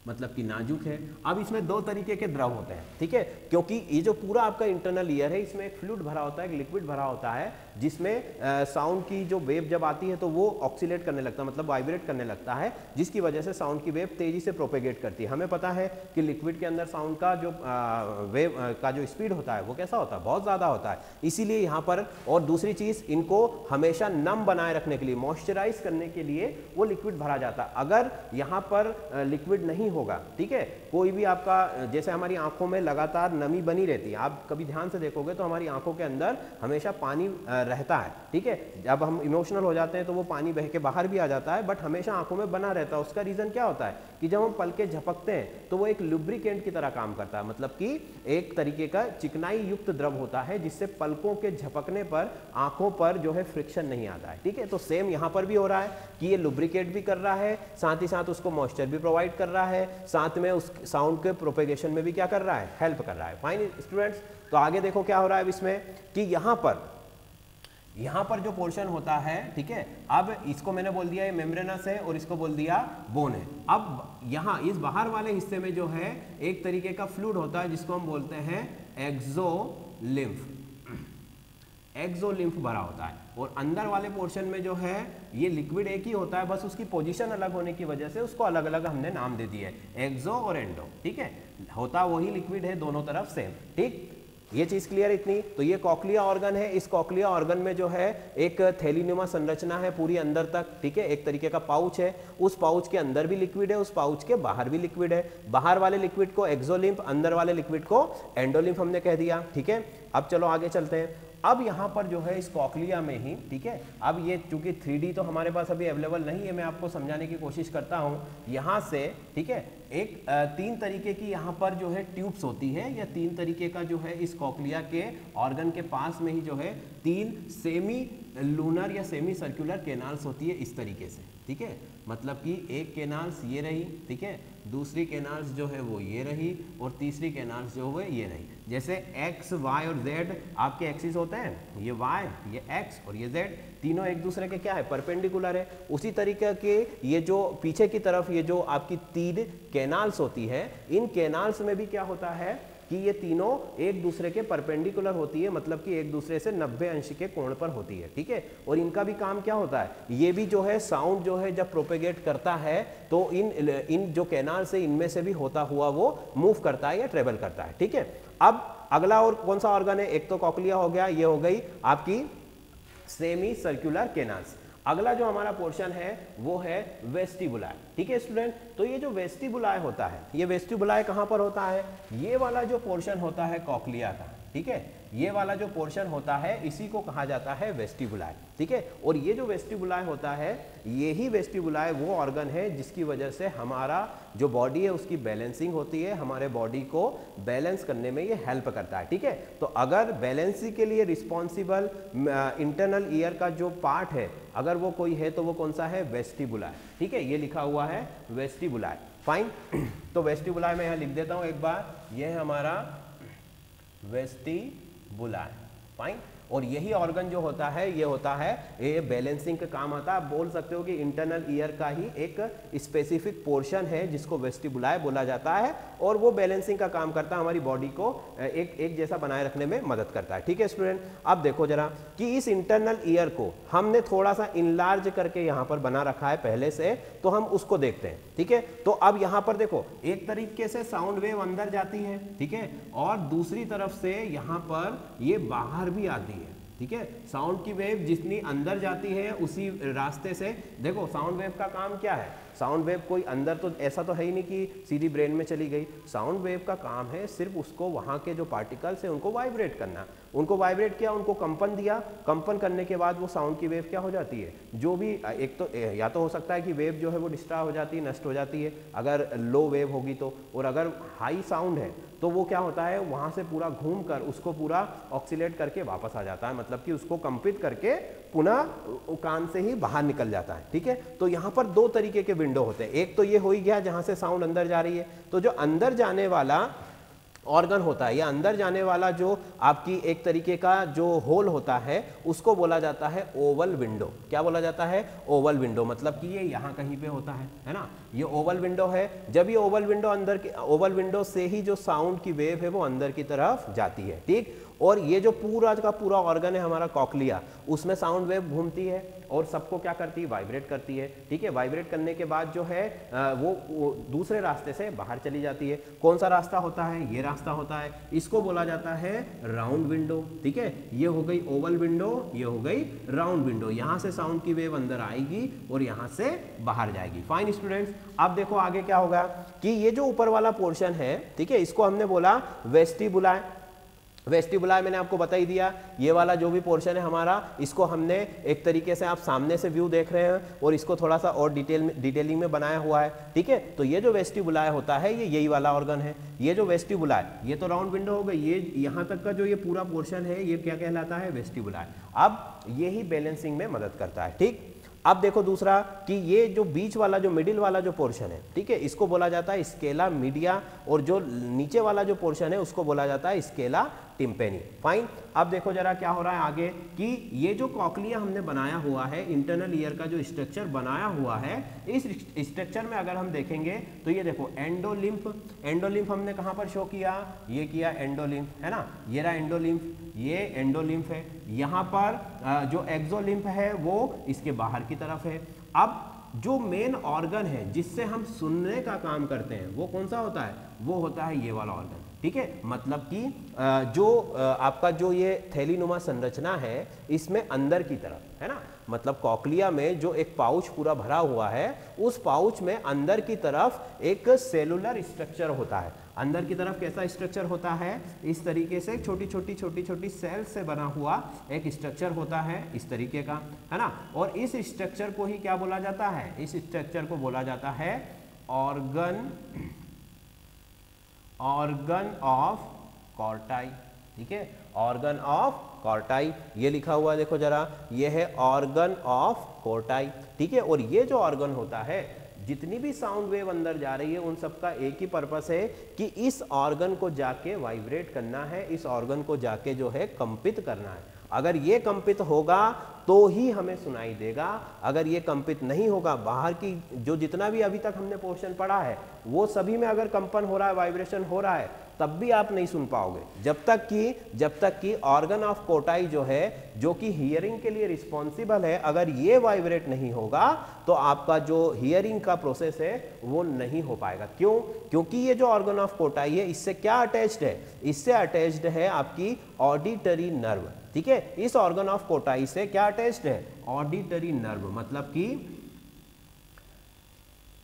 मतलब कि नाजुक है। अब इसमें दो तरीके के द्रव होते हैं, ठीक है, क्योंकि ये जो पूरा आपका इंटरनल ईयर है इसमें एक फ्लूइड भरा होता है, एक लिक्विड भरा होता है, जिसमें साउंड की जो वेव जब आती है तो वो ऑक्सीलेट करने लगता है, मतलब वाइब्रेट करने लगता है, जिसकी वजह से साउंड की वेव तेजी से प्रोपेगेट करती है। हमें पता है कि लिक्विड के अंदर साउंड का जो वेव का जो स्पीड होता है वो कैसा होता है, बहुत ज़्यादा होता है। इसीलिए यहाँ पर, और दूसरी चीज़, इनको हमेशा नम बनाए रखने के लिए, मॉइस्चराइज करने के लिए वो लिक्विड भरा जाता है। अगर यहाँ पर लिक्विड नहीं होगा, ठीक है, कोई भी आपका, जैसे हमारी आंखों में लगातार नमी बनी रहती है, आप कभी ध्यान से देखोगे तो हमारी आंखों के अंदर हमेशा पानी रहता है, ठीक है। जब हम इमोशनल हो जाते हैं तो वो पानी बह के बाहर भी आ जाता है, बट हमेशा आंखों में बना रहता है। उसका रीजन क्या होता है कि जब हम पलकें झपकते हैं तो वो एक लुब्रिकेंट की तरह काम करता है, मतलब कि एक तरीके का चिकनाई युक्त द्रव होता है, जिससे पलकों के झपकने पर आंखों पर जो है फ्रिक्शन नहीं आता है, ठीक है। तो सेम यहाँ पर भी हो रहा है कि ये लुब्रिकेट भी कर रहा है, साथ ही साथ उसको मॉइस्चर भी प्रोवाइड कर रहा है, साथ में उस साउंड के प्रोपेगेशन में भी क्या कर रहा है, हेल्प कर रहा है। फाइन स्टूडेंट्स, तो आगे देखो क्या हो रहा है अब इसमें कि यहाँ पर जो पोर्शन होता है, ठीक है, अब इसको मैंने बोल दिया ये मेम्ब्रेनस है और इसको बोल दिया बोन है। अब यहाँ इस बाहर वाले हिस्से में जो है एक तरीके का फ्लूइड होता है जिसको हम बोलते हैं एक्सोलिम्फ। एक्सोलिम्फ भरा होता है, और अंदर वाले पोर्शन में जो है ये लिक्विड एक ही होता है, बस उसकी पोजीशन अलग होने की वजह से उसको अलग अलग हमने नाम दे दिया है, एक्सो और एंडो, ठीक है। होता वही लिक्विड है दोनों तरफ सेम, ठीक। ये चीज क्लियर इतनी। तो ये कॉकलिया ऑर्गन है, इस कॉकलिया ऑर्गन में जो है एक थैलीनुमा संरचना है पूरी अंदर तक, ठीक है, एक तरीके का पाउच है, उस पाउच के अंदर भी लिक्विड है, उस पाउच के बाहर भी लिक्विड है। बाहर वाले लिक्विड को एक्सोलिम्फ, अंदर वाले लिक्विड को एंडोलिम्फ हमने कह दिया, ठीक है। अब चलो आगे चलते हैं। अब यहाँ पर जो है इस कॉकलिया में ही, ठीक है, अब ये चूंकि 3D तो हमारे पास अभी अवेलेबल नहीं है, मैं आपको समझाने की कोशिश करता हूँ। यहाँ से, ठीक है, एक 3 तरीके की यहाँ पर जो है ट्यूब्स होती है, या 3 तरीके का जो है इस कॉकलिया के ऑर्गन के पास में ही जो है 3 सेमी लूनर या सेमी सर्कुलर कैनाल्स होती है इस तरीके से, ठीक है। मतलब कि एक कैनाल्स ये रही, ठीक है, दूसरी कैनाल्स जो है वो ये रही, और तीसरी कैनाल्स जो है ये रही। जैसे एक्स, वाई और जेड आपके एक्सिस होते हैं, ये वाई, ये एक्स और ये जेड, तीनों एक दूसरे के क्या है, परपेंडिकुलर है। उसी तरीके के ये जो पीछे की तरफ ये जो आपकी 3 कैनाल्स होती है, इन कैनाल्स में भी क्या होता है कि ये तीनों एक दूसरे के परपेंडिकुलर होती है, मतलब कि एक दूसरे से 90 अंश के कोण पर होती है, ठीक है। और इनका भी काम क्या होता है, ये भी जो है साउंड जो है जब प्रोपेगेट करता है तो इन जो कैनाल से इनमें से भी होता हुआ वो मूव करता है या ट्रेवल करता है, ठीक है। अब अगला और कौन सा ऑर्गन है, एक तो कॉकलिया हो गया, ये हो गई आपकी सेमी सर्कुलर कैनाल्स। अगला जो हमारा पोर्शन है वो है वेस्टिबुलाय, ठीक है स्टूडेंट। तो ये जो वेस्टिबुलाय होता है, ये वेस्टिबुलाय कहाँ पर होता है, ये वाला जो पोर्शन होता है कॉकलिया का, ठीक है, ये वाला जो पोर्शन होता है इसी को कहा जाता है वेस्टिबुलाय, ठीक है। और ये जो वेस्टिबुलाय होता है, यही वेस्टिबुलाय वो ऑर्गन है जिसकी वजह से हमारा जो बॉडी है उसकी बैलेंसिंग होती है, हमारे बॉडी को बैलेंस करने में ये हेल्प करता है, ठीक है। तो अगर बैलेंसिंग के लिए रिस्पॉन्सिबल इंटरनल ईयर का जो पार्ट है, अगर वो कोई है तो वो कौन सा है, वेस्टिबुलाय, ठीक है, ये लिखा हुआ है वेस्टिबुलाय। फाइन, तो वेस्टिबुलाय मैं यहाँ लिख देता हूँ एक बार, ये है हमारा वेस्टिबुलाय। फाइन, और यही ऑर्गन जो होता है ये होता है ये बैलेंसिंग का काम आता है। आप बोल सकते हो कि इंटरनल ईयर का ही एक स्पेसिफिक पोर्शन है जिसको वेस्टिबुलाई बोला जाता है, और वो बैलेंसिंग का काम करता है, हमारी बॉडी को एक जैसा बनाए रखने में मदद करता है। ठीक है स्टूडेंट, अब देखो जरा कि इस इंटरनल ईयर को हमने थोड़ा सा इनलार्ज करके यहाँ पर बना रखा है पहले से, तो हम उसको देखते हैं। ठीक है, तो अब यहाँ पर देखो एक तरीके से साउंड वेव अंदर जाती है, ठीक है, और दूसरी तरफ से यहाँ पर ये बाहर भी आती है। ठीक है, साउंड की वेव जितनी अंदर जाती है उसी रास्ते से, देखो साउंड वेव का काम क्या है, साउंड वेव कोई अंदर तो ऐसा तो है ही नहीं कि सीधी ब्रेन में चली गई। साउंड वेव का काम है सिर्फ उसको वहाँ के जो पार्टिकल्स हैं उनको वाइब्रेट करना, उनको वाइब्रेट किया, उनको कंपन दिया, कंपन करने के बाद वो साउंड की वेव क्या हो जाती है, जो भी एक तो या तो हो सकता है कि वेव जो है वो डिस्ट्रॉय हो जाती है, नष्ट हो जाती है अगर लो वेव होगी तो, और अगर हाई साउंड है तो वो क्या होता है वहाँ से पूरा घूम कर उसको पूरा ऑक्सीलेट करके वापस आ जाता है, मतलब कि उसको कंपित करके पुनः कान से ही बाहर निकल जाता है। ठीक है, तो यहाँ पर दो तरीके के विंडो होते हैं, एक तो ये हो ही गया जहाँ से साउंड अंदर जा रही है, तो जो अंदर जाने वाला ऑर्गन होता है या अंदर जाने वाला जो आपकी एक तरीके का जो होल होता है उसको बोला जाता है ओवल विंडो। क्या बोला जाता है, ओवल विंडो, मतलब कि ये यहाँ कहीं पे होता है ना, ये ओवल विंडो है। जब ये ओवल विंडो अंदर के ओवल विंडो से ही जो साउंड की वेव है वो अंदर की तरफ जाती है। ठीक, और ये जो पूरा का पूरा ऑर्गन है हमारा कॉक्लिया, उसमें साउंड वेव घूमती है और सबको क्या करती है, वाइब्रेट करती है। ठीक है, वाइब्रेट करने के बाद जो है वो दूसरे रास्ते से बाहर चली जाती है। कौन सा रास्ता होता है, ये रास्ता होता है, इसको बोला जाता है राउंड विंडो। ठीक है, ये हो गई ओवल विंडो, ये हो गई राउंड विंडो, यहाँ से साउंड की वेव अंदर आएगी और यहाँ से बाहर जाएगी। फाइन स्टूडेंट्स, अब देखो आगे क्या होगा कि ये जो ऊपर वाला पोर्शन है, ठीक है, इसको हमने बोला वेस्टिबुलाई। वेस्टिबुलाई मैंने आपको बता ही दिया, ये वाला जो भी पोर्शन है हमारा, इसको हमने एक तरीके से आप सामने से व्यू देख रहे हैं और इसको थोड़ा सा और डिटेलिंग में बनाया हुआ है। ठीक है, तो ये जो वेस्टिबुलाई होता है ये यही वाला ऑर्गन है। ये जो वेस्टिबुलाई, ये तो राउंड विंडो हो गई, ये यहाँ तक का जो ये पूरा पोर्शन है ये क्या कहलाता है, वेस्टिबुलाई। अब यही बैलेंसिंग में मदद करता है। ठीक, अब देखो दूसरा कि ये जो बीच वाला जो मिडिल वाला जो पोर्शन है, ठीक है, इसको बोला जाता है स्केला मीडिया, और जो नीचे वाला जो पोर्शन है उसको बोला जाता है स्केला टिम्पेनी। फाइन, अब देखो जरा क्या हो रहा है आगे कि ये जो कॉक्लिया हमने बनाया हुआ है, इंटरनल ईयर का जो स्ट्रक्चर बनाया हुआ है, इस स्ट्रक्चर में अगर हम देखेंगे तो ये देखो एंडोलिम्फ, एंडोलिम्फ हमने कहाँ पर शो किया, ये किया एंडोलिम्फ, है ना, ये रहा एंडोलिम्फ, ये एंडोलिम्फ है। यहाँ पर जो एक्सोलिम्फ है वो इसके बाहर की तरफ है। अब जो मेन ऑर्गन है जिससे हम सुनने का काम करते हैं वो कौन सा होता है, वो होता है ये वाला ऑर्गन। ठीक है, मतलब कि जो आपका जो ये थैलीनुमा संरचना है इसमें अंदर की तरफ, है ना, मतलब कॉक्लिया में जो एक पाउच पूरा भरा हुआ है, उस पाउच में अंदर की तरफ एक सेलुलर स्ट्रक्चर होता है। अंदर की तरफ कैसा स्ट्रक्चर होता है, इस तरीके से छोटी छोटी सेल से बना हुआ एक स्ट्रक्चर होता है इस तरीके का, है ना, और इस स्ट्रक्चर को ही क्या बोला जाता है, इस स्ट्रक्चर को बोला जाता है ऑर्गन ऑफ कॉर्टाई। ठीक है, ऑर्गन ऑफ कॉर्टाई, ये लिखा हुआ है देखो जरा, ये है ऑर्गन ऑफ कॉर्टाई। ठीक है, और ये जो ऑर्गन होता है, जितनी भी साउंड वेव अंदर जा रही है उन सबका एक ही पर्पस है कि इस ऑर्गन को जाके वाइब्रेट करना है, इस ऑर्गन को जाके जो है कंपित करना है। अगर ये कंपित होगा तो ही हमें सुनाई देगा, अगर ये कंपित नहीं होगा, बाहर की जो जितना भी अभी तक हमने पोर्शन पढ़ा है वो सभी में अगर कंपन हो रहा है, वाइब्रेशन हो रहा है, तब भी आप नहीं सुन पाओगे, जब तक कि ऑर्गन ऑफ कोटाई जो है, जो कि हियरिंग के लिए रिस्पॉन्सिबल है, अगर ये वाइब्रेट नहीं होगा तो आपका जो हियरिंग का प्रोसेस है वो नहीं हो पाएगा। क्यों? क्योंकि ये जो ऑर्गन ऑफ कोटाई है इससे क्या अटैच्ड है, इससे अटैच्ड है आपकी ऑडिटरी नर्व। ठीक है, इस ऑर्गन ऑफ कोटाई से क्या अटैच्ड है, ऑडिटरी नर्व, मतलब कि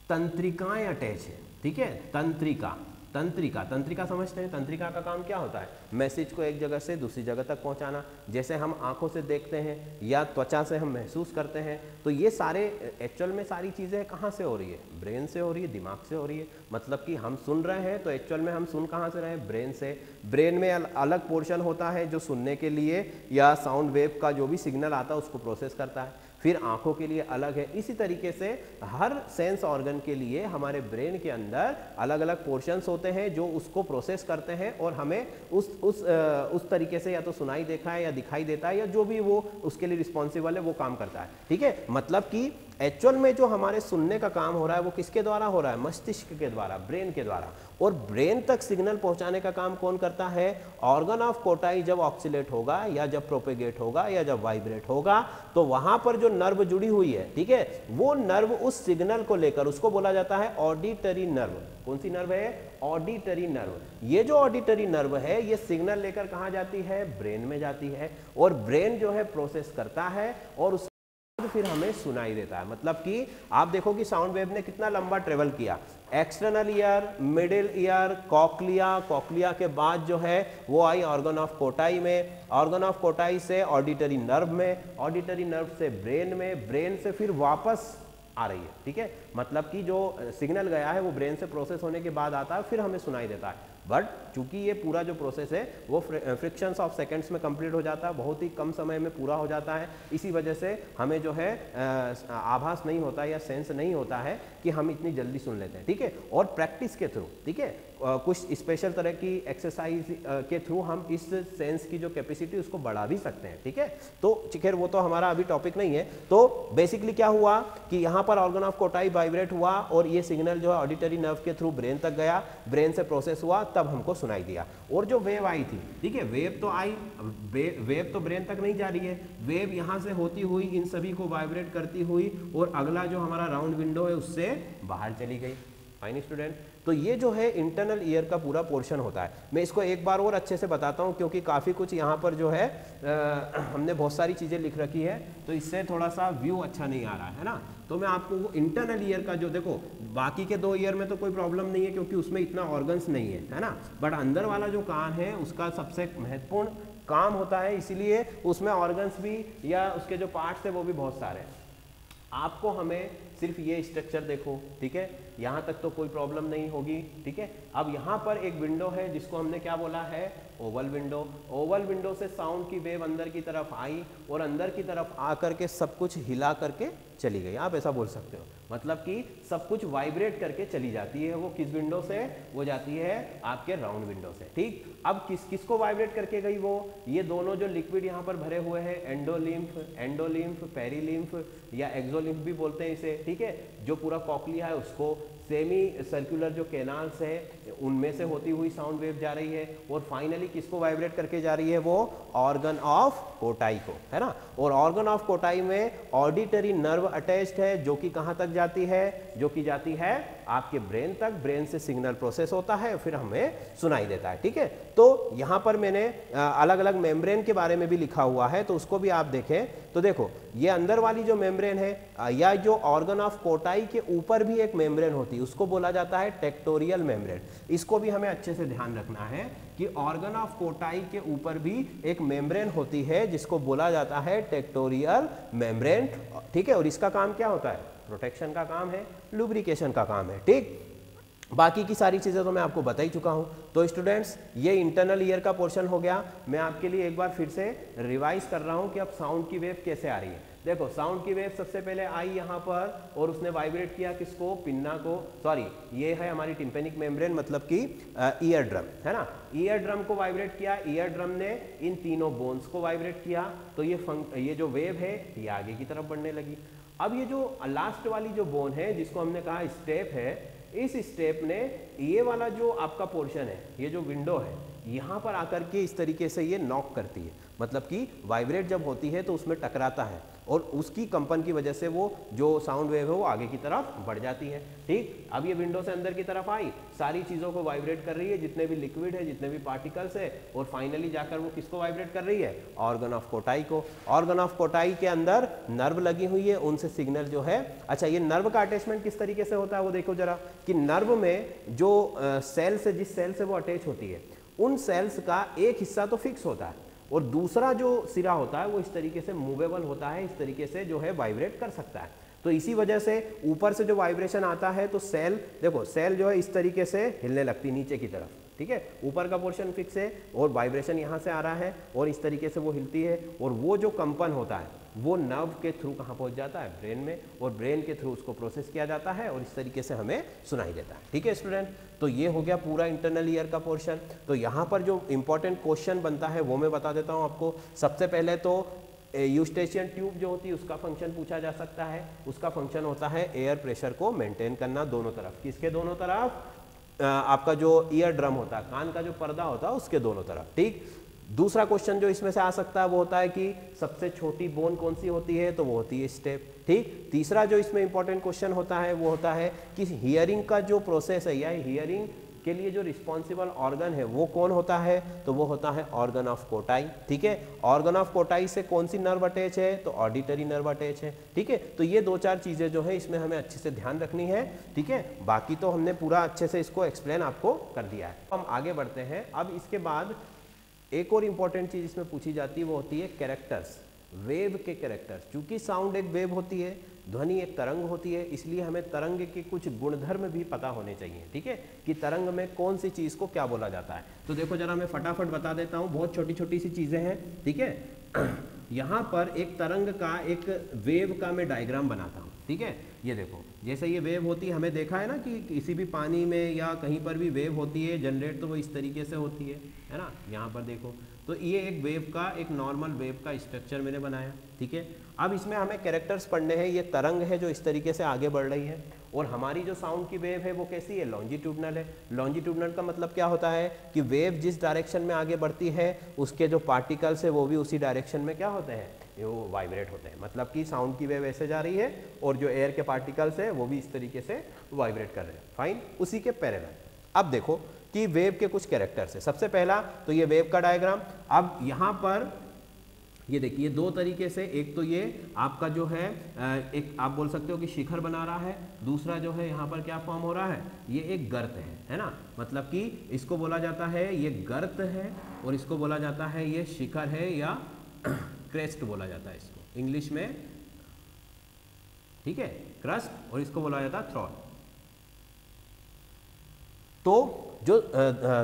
तंत्रिकाएं अटैच है। ठीक है, तंत्रिका समझते हैं, तंत्रिका का काम क्या होता है, मैसेज को एक जगह से दूसरी जगह तक पहुंचाना। जैसे हम आंखों से देखते हैं या त्वचा से हम महसूस करते हैं, तो ये सारे एक्चुअल में सारी चीज़ें कहाँ से हो रही है, ब्रेन से हो रही है, दिमाग से हो रही है। मतलब कि हम सुन रहे हैं तो एक्चुअल में हम सुन कहाँ से रहे हैं, ब्रेन से। ब्रेन में अलग पोर्शन होता है जो सुनने के लिए या साउंड वेव का जो भी सिग्नल आता है उसको प्रोसेस करता है। फिर आंखों के लिए अलग है। इसी तरीके से हर सेंस ऑर्गन के लिए हमारे ब्रेन के अंदर अलग अलग पोर्शंस होते हैं जो उसको प्रोसेस करते हैं और हमें उस तरीके से या तो सुनाई देखा है या दिखाई देता है या जो भी वो उसके लिए रिस्पॉन्सिबल है वो काम करता है। ठीक है, मतलब कि एक्चुअल में जो हमारे सुनने का काम हो रहा है वो किसके द्वारा हो रहा है? मस्तिष्क के द्वारा, ब्रेन के द्वारा। और ब्रेन तक सिग्नल पहुंचाने का काम कौन करता है? ऑर्गन ऑफ कोटाई जब ऑक्सीलेट होगा या जब प्रोपेगेट होगा या जब वाइब्रेट होगा तो वहां पर जो नर्व जुड़ी हुई है, ठीक है, वो नर्व उस सिग्नल को लेकर, उसको बोला जाता है ऑडिटरी नर्व। कौन सी नर्व है? Auditory nerve. ये जो ऑडिटरी नर्व है ये सिग्नल लेकर कहां जाती है? ब्रेन में जाती है और ब्रेन जो है प्रोसेस करता है और उस फिर हमें सुनाई देता है। मतलब कि आप देखो कि साउंड वेव ने कितना लंबा ट्रेवल किया, external ear, middle ear, cochlea, cochlea के बाद जो है वो आई ऑर्गन ऑफ कोटाई में, ऑर्गन ऑफ कोटाई से ऑडिटरी नर्व में, ऑडिटरी नर्व से ब्रेन में, ब्रेन से फिर वापस आ रही है। ठीक है, मतलब कि जो सिग्नल गया है वो ब्रेन से प्रोसेस होने के बाद आता है, फिर हमें सुनाई देता है। बट चूंकि ये पूरा जो प्रोसेस है वो फ्रिक्शंस ऑफ सेकंड्स में कंप्लीट हो जाता है, बहुत ही कम समय में पूरा हो जाता है। इसी वजह से हमें जो है आभास नहीं होता या सेंस नहीं होता है कि हम इतनी जल्दी सुन लेते हैं। ठीक है, और प्रैक्टिस के थ्रू, ठीक है, कुछ स्पेशल तरह की एक्सरसाइज के थ्रू हम इस सेंस की जो कैपेसिटी उसको बढ़ा भी सकते हैं। ठीक है, तो खैर वो तो हमारा अभी टॉपिक नहीं है। तो बेसिकली क्या हुआ कि यहाँ पर ऑर्गन ऑफ कोटाई वाइब्रेट हुआ और ये सिग्नल जो है ऑडिटरी नर्व के थ्रू ब्रेन तक गया, ब्रेन से प्रोसेस हुआ, तब हमको सुनाई दिया। और जो वेव आई थी, ठीक है, वेव तो आई, वेव तो ब्रेन तक नहीं जा रही है, वेव यहाँ से होती हुई इन सभी को वाइब्रेट करती हुई और अगला जो हमारा राउंड विंडो है उससे बाहर चली गई। फाइन स्टूडेंट, तो ये जो है इंटरनल ईयर का पूरा पोर्शन होता है। मैं इसको एक बार और अच्छे से बताता हूँ क्योंकि काफ़ी कुछ यहाँ पर जो है हमने बहुत सारी चीज़ें लिख रखी है तो इससे थोड़ा सा व्यू अच्छा नहीं आ रहा है ना। तो मैं आपको इंटरनल ईयर का जो, देखो बाकी के 2 ईयर में तो कोई प्रॉब्लम नहीं है क्योंकि उसमें इतना ऑर्गन्स नहीं है ना, बट अंदर वाला जो कान है उसका सबसे महत्वपूर्ण काम होता है, इसीलिए उसमें ऑर्गन्स भी या उसके जो पार्ट्स है वो भी बहुत सारे हैं। आपको हमें सिर्फ ये स्ट्रक्चर देखो, ठीक है, यहाँ तक तो कोई प्रॉब्लम नहीं होगी। ठीक है, अब यहाँ पर एक विंडो है जिसको हमने क्या बोला है? Oval window. ओवल विंडो से साउंड की वेव अंदर की तरफ आई और अंदर की तरफ आकर के सब कुछ हिला करके चली गई, आप ऐसा बोल सकते हो। मतलब कि सब कुछ वाइब्रेट करके चली जाती है। वो किस विंडो से? वो जाती है आपके राउंड विंडो से। ठीक, अब किसको वाइब्रेट करके गई? वो ये दोनों जो लिक्विड यहाँ पर भरे हुए हैं, एंडोलिम्फ, पेरीलिम्फ या एक्सोलिम्फ भी बोलते हैं इसे। ठीक है, जो पूरा कॉक्लिया है उसको, सेमी सर्कुलर जो कैनाल्स है उनमें से होती हुई साउंड वेव जा रही है और फाइनली किसको वाइब्रेट करके जा रही है? वो ऑर्गन ऑफ कोटाई को, है ना। और ऑर्गन ऑफ कोटाई में ऑडिटरी नर्व अटैच्ड है जो कि कहां तक जाती है? जो कि जाती है आपके ब्रेन तक। ब्रेन से सिग्नल प्रोसेस होता है फिर हमें सुनाई देता है। ठीक है, तो यहां पर मैंने अलग अलग मेम्ब्रेन के बारे में भी लिखा हुआ है तो उसको भी आप देखें तो देखो ये अंदर वाली जो मेम्ब्रेन है या जो ऑर्गन ऑफ कोटाई के ऊपर भी एक मेम्ब्रेन होती है उसको बोला जाता है टेक्टोरियल मेम्ब्रेन। इसको भी हमें अच्छे से ध्यान रखना है कि ऑर्गन ऑफ कोटाई के ऊपर भी एक मेम्ब्रेन होती है जिसको बोला जाता है टेक्टोरियल मेम्ब्रेन। ठीक है, और इसका काम क्या होता है? प्रोटेक्शन का काम है, लुब्रिकेशन का काम है। ठीक, बाकी की सारी चीज़ें तो मैं आपको बता ही चुका हूं। तो स्टूडेंट्स ये इंटरनल ईयर का पोर्शन हो गया। मैं आपके लिए एक बार फिर से रिवाइज कर रहा हूं कि अब साउंड की वेव कैसे आ रही है। देखो साउंड की वेव सबसे पहले आई यहाँ पर और उसने वाइब्रेट किया किसको? पिन्ना को, सॉरी ये है हमारी टिम्पेनिक मेम्ब्रेन मतलब कि ईयर ड्रम, है ना। ईयर ड्रम को वाइब्रेट किया, ईयर ड्रम ने इन तीनों बोन्स को वाइब्रेट किया तो ये जो वेव है ये आगे की तरफ बढ़ने लगी। अब ये जो लास्ट वाली जो बोन है जिसको हमने कहा स्टेप है, इस स्टेप ने ये वाला जो आपका पोर्शन है, ये जो विंडो है, यहाँ पर आकर के इस तरीके से ये नॉक करती है, मतलब कि वाइब्रेट जब होती है तो उसमें टकराता है और उसकी कंपन की वजह से वो जो साउंड वेव है वो आगे की तरफ बढ़ जाती है। ठीक, अब ये विंडो से अंदर की तरफ आई, सारी चीज़ों को वाइब्रेट कर रही है, जितने भी लिक्विड है, जितने भी पार्टिकल्स है, और फाइनली जाकर वो किसको वाइब्रेट कर रही है? ऑर्गन ऑफ कोटाई को। ऑर्गन ऑफ कोटाई के अंदर नर्व लगी हुई है, उनसे सिग्नल जो है, अच्छा ये नर्व का अटैचमेंट किस तरीके से होता है वो देखो जरा, कि नर्व में जो सेल्स है, जिस सेल से वो अटैच होती है, उन सेल्स का एक हिस्सा तो फिक्स होता है और दूसरा जो सिरा होता है वो इस तरीके से मूवेबल होता है, इस तरीके से जो है वाइब्रेट कर सकता है। तो इसी वजह से ऊपर से जो वाइब्रेशन आता है तो सेल, देखो सेल जो है इस तरीके से हिलने लगती है नीचे की तरफ। ठीक है, ऊपर का पोर्शन फिक्स है और वाइब्रेशन यहाँ से आ रहा है और इस तरीके से वो हिलती है और वो जो कंपन होता है वो नर्व के थ्रू कहाँ पहुँच जाता है, ब्रेन में, और ब्रेन के थ्रू उसको प्रोसेस किया जाता है और इस तरीके से हमें सुनाई देता है। ठीक है स्टूडेंट, तो ये हो गया पूरा इंटरनल ईयर का पोर्शन। तो यहाँ पर जो इंपॉर्टेंट क्वेश्चन बनता है वो मैं बता देता हूँ आपको। सबसे पहले तो यूस्टेशियन ट्यूब जो होती है उसका फंक्शन पूछा जा सकता है। उसका फंक्शन होता है एयर प्रेशर को मेंटेन करना दोनों तरफ। किसके दोनों तरफ? आपका जो ईयर ड्रम होता है, कान का जो पर्दा होता है उसके दोनों तरफ। ठीक। दूसरा क्वेश्चन जो इसमें से आ सकता है वो होता है कि सबसे छोटी बोन कौन सी होती है, तो वो होती है स्टेप। ठीक। तीसरा जो इसमें इंपॉर्टेंट क्वेश्चन होता है वो होता है कि हियरिंग का जो प्रोसेस है या हियरिंग के लिए जो रिस्पॉन्सिबल ऑर्गन है वो कौन होता है, तो वो होता है ऑर्गन ऑफ कोटाई। ठीक है। ऑर्गन ऑफ कोटाई से कौन सी नर्व अटैच है, तो ऑडिटरी नर्व अटैच है। ठीक है। तो ये 2-4 चीजें जो है इसमें हमें अच्छे से ध्यान रखनी है। ठीक है। बाकी तो हमने पूरा अच्छे से इसको एक्सप्लेन आपको कर दिया है। हम आगे बढ़ते हैं। अब इसके बाद एक और इंपॉर्टेंट चीज इसमें पूछी जाती है वो होती है कैरेक्टर्स, वेव के कैरेक्टर्स। चूंकि साउंड एक वेव होती है, ध्वनि एक तरंग होती है, इसलिए हमें तरंग के कुछ गुणधर्म भी पता होने चाहिए। ठीक है, कि तरंग में कौन सी चीज को क्या बोला जाता है। तो देखो जरा मैं फटाफट बता देता हूँ, बहुत छोटी छोटी सी चीजें हैं। ठीक है। यहाँ पर एक तरंग का, एक वेव का मैं डायग्राम बनाता हूँ। ठीक है, ये देखो जैसे ये वेव होती है, हमें देखा है ना कि किसी भी पानी में या कहीं पर भी वेव होती है जनरेट, तो वो इस तरीके से होती है ना। यहाँ पर देखो, तो ये एक वेव का, एक नॉर्मल वेव का स्ट्रक्चर मैंने बनाया। ठीक है। अब इसमें हमें कैरेक्टर्स पढ़ने हैं। ये तरंग है जो इस तरीके से आगे बढ़ रही है, और हमारी जो साउंड की वेव है वो कैसी है, लॉन्जिट्यूडनल है। लॉन्जिट्यूडनल का मतलब क्या होता है कि वेव जिस डायरेक्शन में आगे बढ़ती है उसके जो पार्टिकल्स है वो भी उसी डायरेक्शन में क्या होते हैं, वो वाइब्रेट होते हैं। मतलब कि साउंड की वेव ऐसे जा रही है और जो एयर के पार्टिकल्स है वो भी इस तरीके से वाइब्रेट कर रहे हैं। फाइन, उसी के पैरेलल अब देखो कि वेव के कुछ कैरेक्टर्स है। सबसे पहला तो ये वेव का डायग्राम। अब यहाँ पर ये देखिए दो तरीके से, एक तो ये आपका जो है एक आप बोल सकते हो कि शिखर बना रहा है, दूसरा जो है यहाँ पर क्या फॉर्म हो रहा है, ये एक गर्त है ना। मतलब कि इसको बोला जाता है ये गर्त है, और इसको बोला जाता है ये शिखर है, या क्रेस्ट बोला जाता है इसको इंग्लिश में। ठीक है, क्रस्ट, और इसको बोला जाता है थ्रॉट। तो जो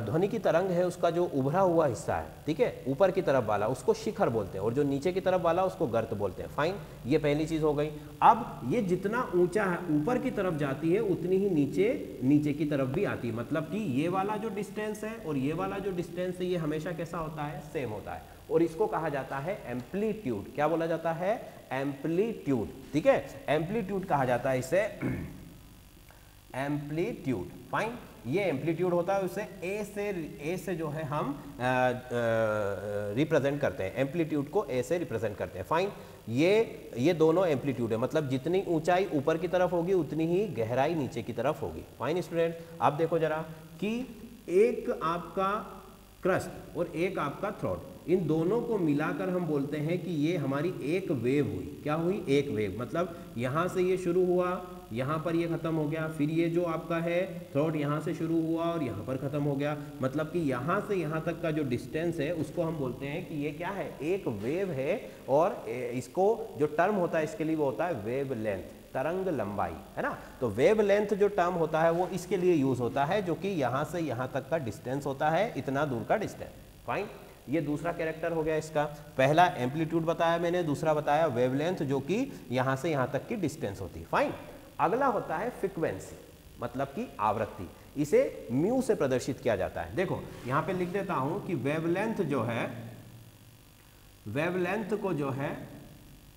ध्वनि की तरंग है उसका जो उभरा हुआ हिस्सा है, ठीक है, ऊपर की तरफ वाला, उसको शिखर बोलते हैं, और जो नीचे की तरफ वाला उसको गर्त बोलते हैं। फाइन, ये पहली चीज हो गई। अब ये जितना ऊंचा है ऊपर की तरफ जाती है उतनी ही नीचे की तरफ भी आती है। मतलब कि ये वाला जो डिस्टेंस है और ये वाला जो डिस्टेंस है ये हमेशा कैसा होता है, सेम होता है, और इसको कहा जाता है एम्पलीट्यूड। क्या बोला जाता है, एम्पलीट्यूड। ठीक है, एम्पलीट्यूड कहा जाता है इसे, एम्पलीट्यूड। फाइन, ये एम्पलीट्यूड होता है, उसे ए से जो है हम रिप्रेजेंट करते हैं, एम्पलीट्यूड को ए से रिप्रेजेंट करते हैं। फाइन, ये दोनों एम्पलीट्यूड है, मतलब जितनी ऊंचाई ऊपर की तरफ होगी उतनी ही गहराई नीचे की तरफ होगी। फाइन स्टूडेंट, अब देखो जरा कि एक आपका क्रस्ट और एक आपका थ्रॉट, इन दोनों को मिलाकर हम बोलते हैं कि ये हमारी एक वेव हुई। क्या हुई, एक वेव। मतलब यहाँ से ये शुरू हुआ, यहाँ पर ये खत्म हो गया, फिर ये जो आपका है थ्रॉट यहाँ से शुरू हुआ और यहाँ पर खत्म हो गया। मतलब कि यहाँ से यहाँ तक का जो डिस्टेंस है उसको हम बोलते हैं कि ये क्या है, एक वेव है। और इसको जो टर्म होता है इसके लिए वो होता है वेव लेंथ, तरंग लंबाई, है ना। तो वेव लेंथ जो टर्म होता है वो इसके लिए यूज होता है, जो कि यहाँ से यहाँ तक का डिस्टेंस होता है, इतना दूर का डिस्टेंस। फाइन, ये दूसरा कैरेक्टर हो गया इसका। पहला एम्पलीट्यूड बताया मैंने, दूसरा बताया वेवलेंथ, जो कि यहाँ से यहाँ तक की डिस्टेंस होती है। फाइन, अगला होता है फ्रीक्वेंसी, मतलब कि आवृत्ति। इसे म्यू से प्रदर्शित किया जाता है। देखो यहाँ पे लिख देता हूं कि वेवलेंथ जो है, वेवलेंथ को जो है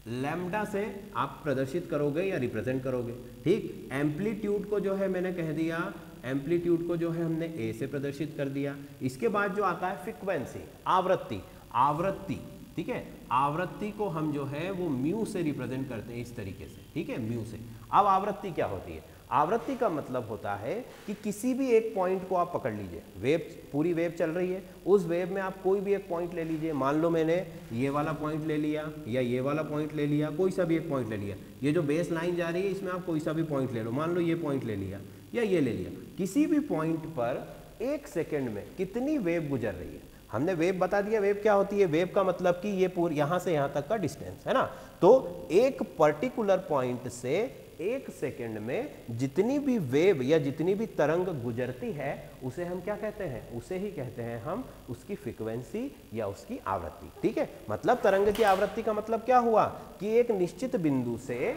लैम्डा से आप प्रदर्शित करोगे या रिप्रेजेंट करोगे। ठीक, एम्पलीट्यूड को जो है मैंने कह दिया, एम्पलीट्यूड को जो है हमने ए से प्रदर्शित कर दिया। इसके बाद जो आता है फ्रीक्वेंसी, आवृत्ति, आवृत्ति। ठीक है, आवृत्ति को हम जो है वो म्यू से रिप्रेजेंट करते हैं इस तरीके से। ठीक है, म्यू से। अब आवृत्ति क्या होती है, आवृत्ति का मतलब होता है कि किसी भी एक पॉइंट को आप पकड़ लीजिए, वेव, पूरी वेव चल रही है, उस वेव में आप कोई भी एक पॉइंट ले लीजिए। मान लो मैंने ये वाला पॉइंट ले लिया या ये वाला पॉइंट ले लिया, कोई सा भी एक पॉइंट ले लिया। ये जो बेस लाइन जा रही है इसमें आप कोई सा भी पॉइंट ले लो, मान लो ये पॉइंट ले लिया या ये ले लिया। किसी भी पॉइंट पर 1 सेकेंड में कितनी वेव गुजर रही है, हमने वेव बता दिया। वेव क्या होती है, वेव का मतलब कि ये पूरी यहाँ से यहाँ तक का डिस्टेंस, है ना। तो एक पर्टिकुलर पॉइंट से एक सेकंड में जितनी भी वेव या जितनी भी तरंग गुजरती है उसे हम क्या कहते हैं, उसे ही कहते हैं हम उसकी फ्रीक्वेंसी या उसकी आवृत्ति। ठीक है, मतलब तरंग की आवृत्ति का मतलब क्या हुआ कि एक निश्चित बिंदु से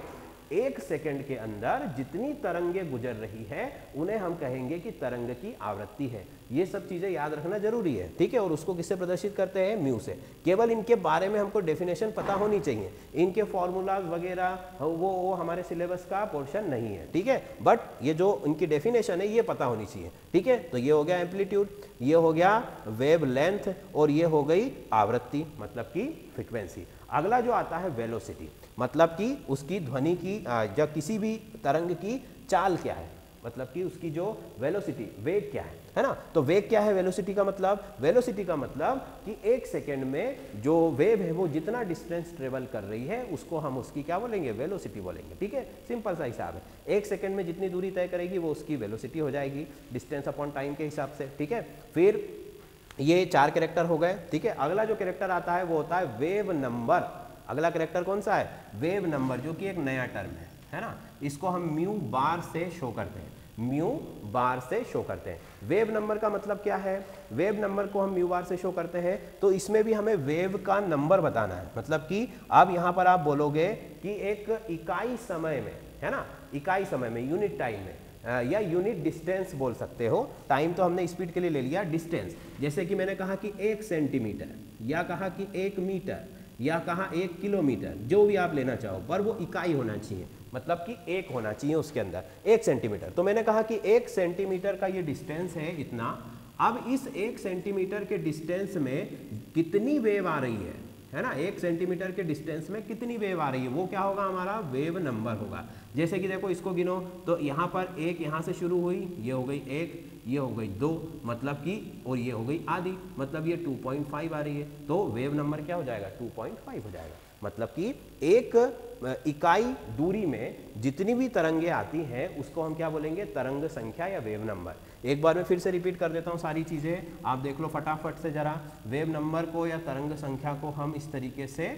एक सेकंड के अंदर जितनी तरंगे गुजर रही है उन्हें हम कहेंगे कि तरंग की आवृत्ति है। ये सब चीजें याद रखना जरूरी है। ठीक है, और उसको किससे प्रदर्शित करते हैं, म्यू से। केवल इनके बारे में हमको डेफिनेशन पता होनी चाहिए, इनके फॉर्मूलाज वगैरह वो हमारे सिलेबस का पोर्शन नहीं है। ठीक है, बट ये जो इनकी डेफिनेशन है ये पता होनी चाहिए। ठीक है, तो ये हो गया एम्पलीट्यूड, ये हो गया वेव लेंथ और ये हो गई आवृत्ति मतलब की फ्रीक्वेंसी। अगला जो आता है वेलोसिटी, मतलब कि उसकी ध्वनि की या किसी भी तरंग की चाल क्या है, मतलब कि उसकी जो वेलोसिटी वेग क्या है ना। तो वेग क्या है वेलोसिटी का मतलब, वेलोसिटी का मतलब कि एक सेकेंड में जो वेव है वो जितना डिस्टेंस ट्रेवल कर रही है उसको हम उसकी क्या बोलेंगे, वेलोसिटी बोलेंगे। ठीक है, सिंपल सा हिसाब है, एक सेकेंड में जितनी दूरी तय करेगी वो उसकी वेलोसिटी हो जाएगी, डिस्टेंस अपॉन टाइम के हिसाब से। ठीक है, फिर ये 4 कैरेक्टर हो गए। ठीक है, अगला जो कैरेक्टर आता है वो होता है वेव नंबर। अगला कैरेक्टर कौन सा है, वेव नंबर, जो कि एक नया टर्म है ना। इसको हम म्यू बार से शो करते हैं, म्यू बार से शो करते हैं। वेव नंबर का मतलब क्या है, वेव नंबर को हम म्यू बार से शो करते हैं तो इसमें भी हमें वेव का नंबर बताना है। मतलब कि अब यहाँ पर आप बोलोगे कि एक इकाई समय में, है ना, इकाई समय में, यूनिट टाइम में या यूनिट डिस्टेंस बोल सकते हो। टाइम तो हमने स्पीड के लिए ले लिया, डिस्टेंस जैसे कि मैंने कहा कि 1 सेंटीमीटर या कहा कि 1 मीटर या कहा 1 किलोमीटर, जो भी आप लेना चाहो, पर वो इकाई होना चाहिए, मतलब कि एक होना चाहिए उसके अंदर 1 सेंटीमीटर। तो मैंने कहा कि 1 सेंटीमीटर का ये डिस्टेंस है इतना। अब इस 1 सेंटीमीटर के डिस्टेंस में कितनी वेव आ रही है ना, 1 सेंटीमीटर के डिस्टेंस में कितनी वेव आ रही है वो क्या होगा, हमारा वेव नंबर होगा। जैसे कि देखो इसको गिनो तो यहाँ पर एक यहाँ से शुरू हुई, ये हो गई 1, ये हो गई 2, मतलब कि, और ये हो गई आधी, मतलब ये 2.5 आ रही है। तो वेव नंबर क्या हो जाएगा, 2.5 हो जाएगा। मतलब कि एक इकाई दूरी में जितनी भी तरंगे आती हैं उसको हम क्या बोलेंगे, तरंग संख्या या वेव नंबर। एक बार मैं फिर से रिपीट कर देता हूँ सारी चीज़ें, आप देख लो फटाफट से जरा। वेव नंबर को या तरंग संख्या को हम इस तरीके से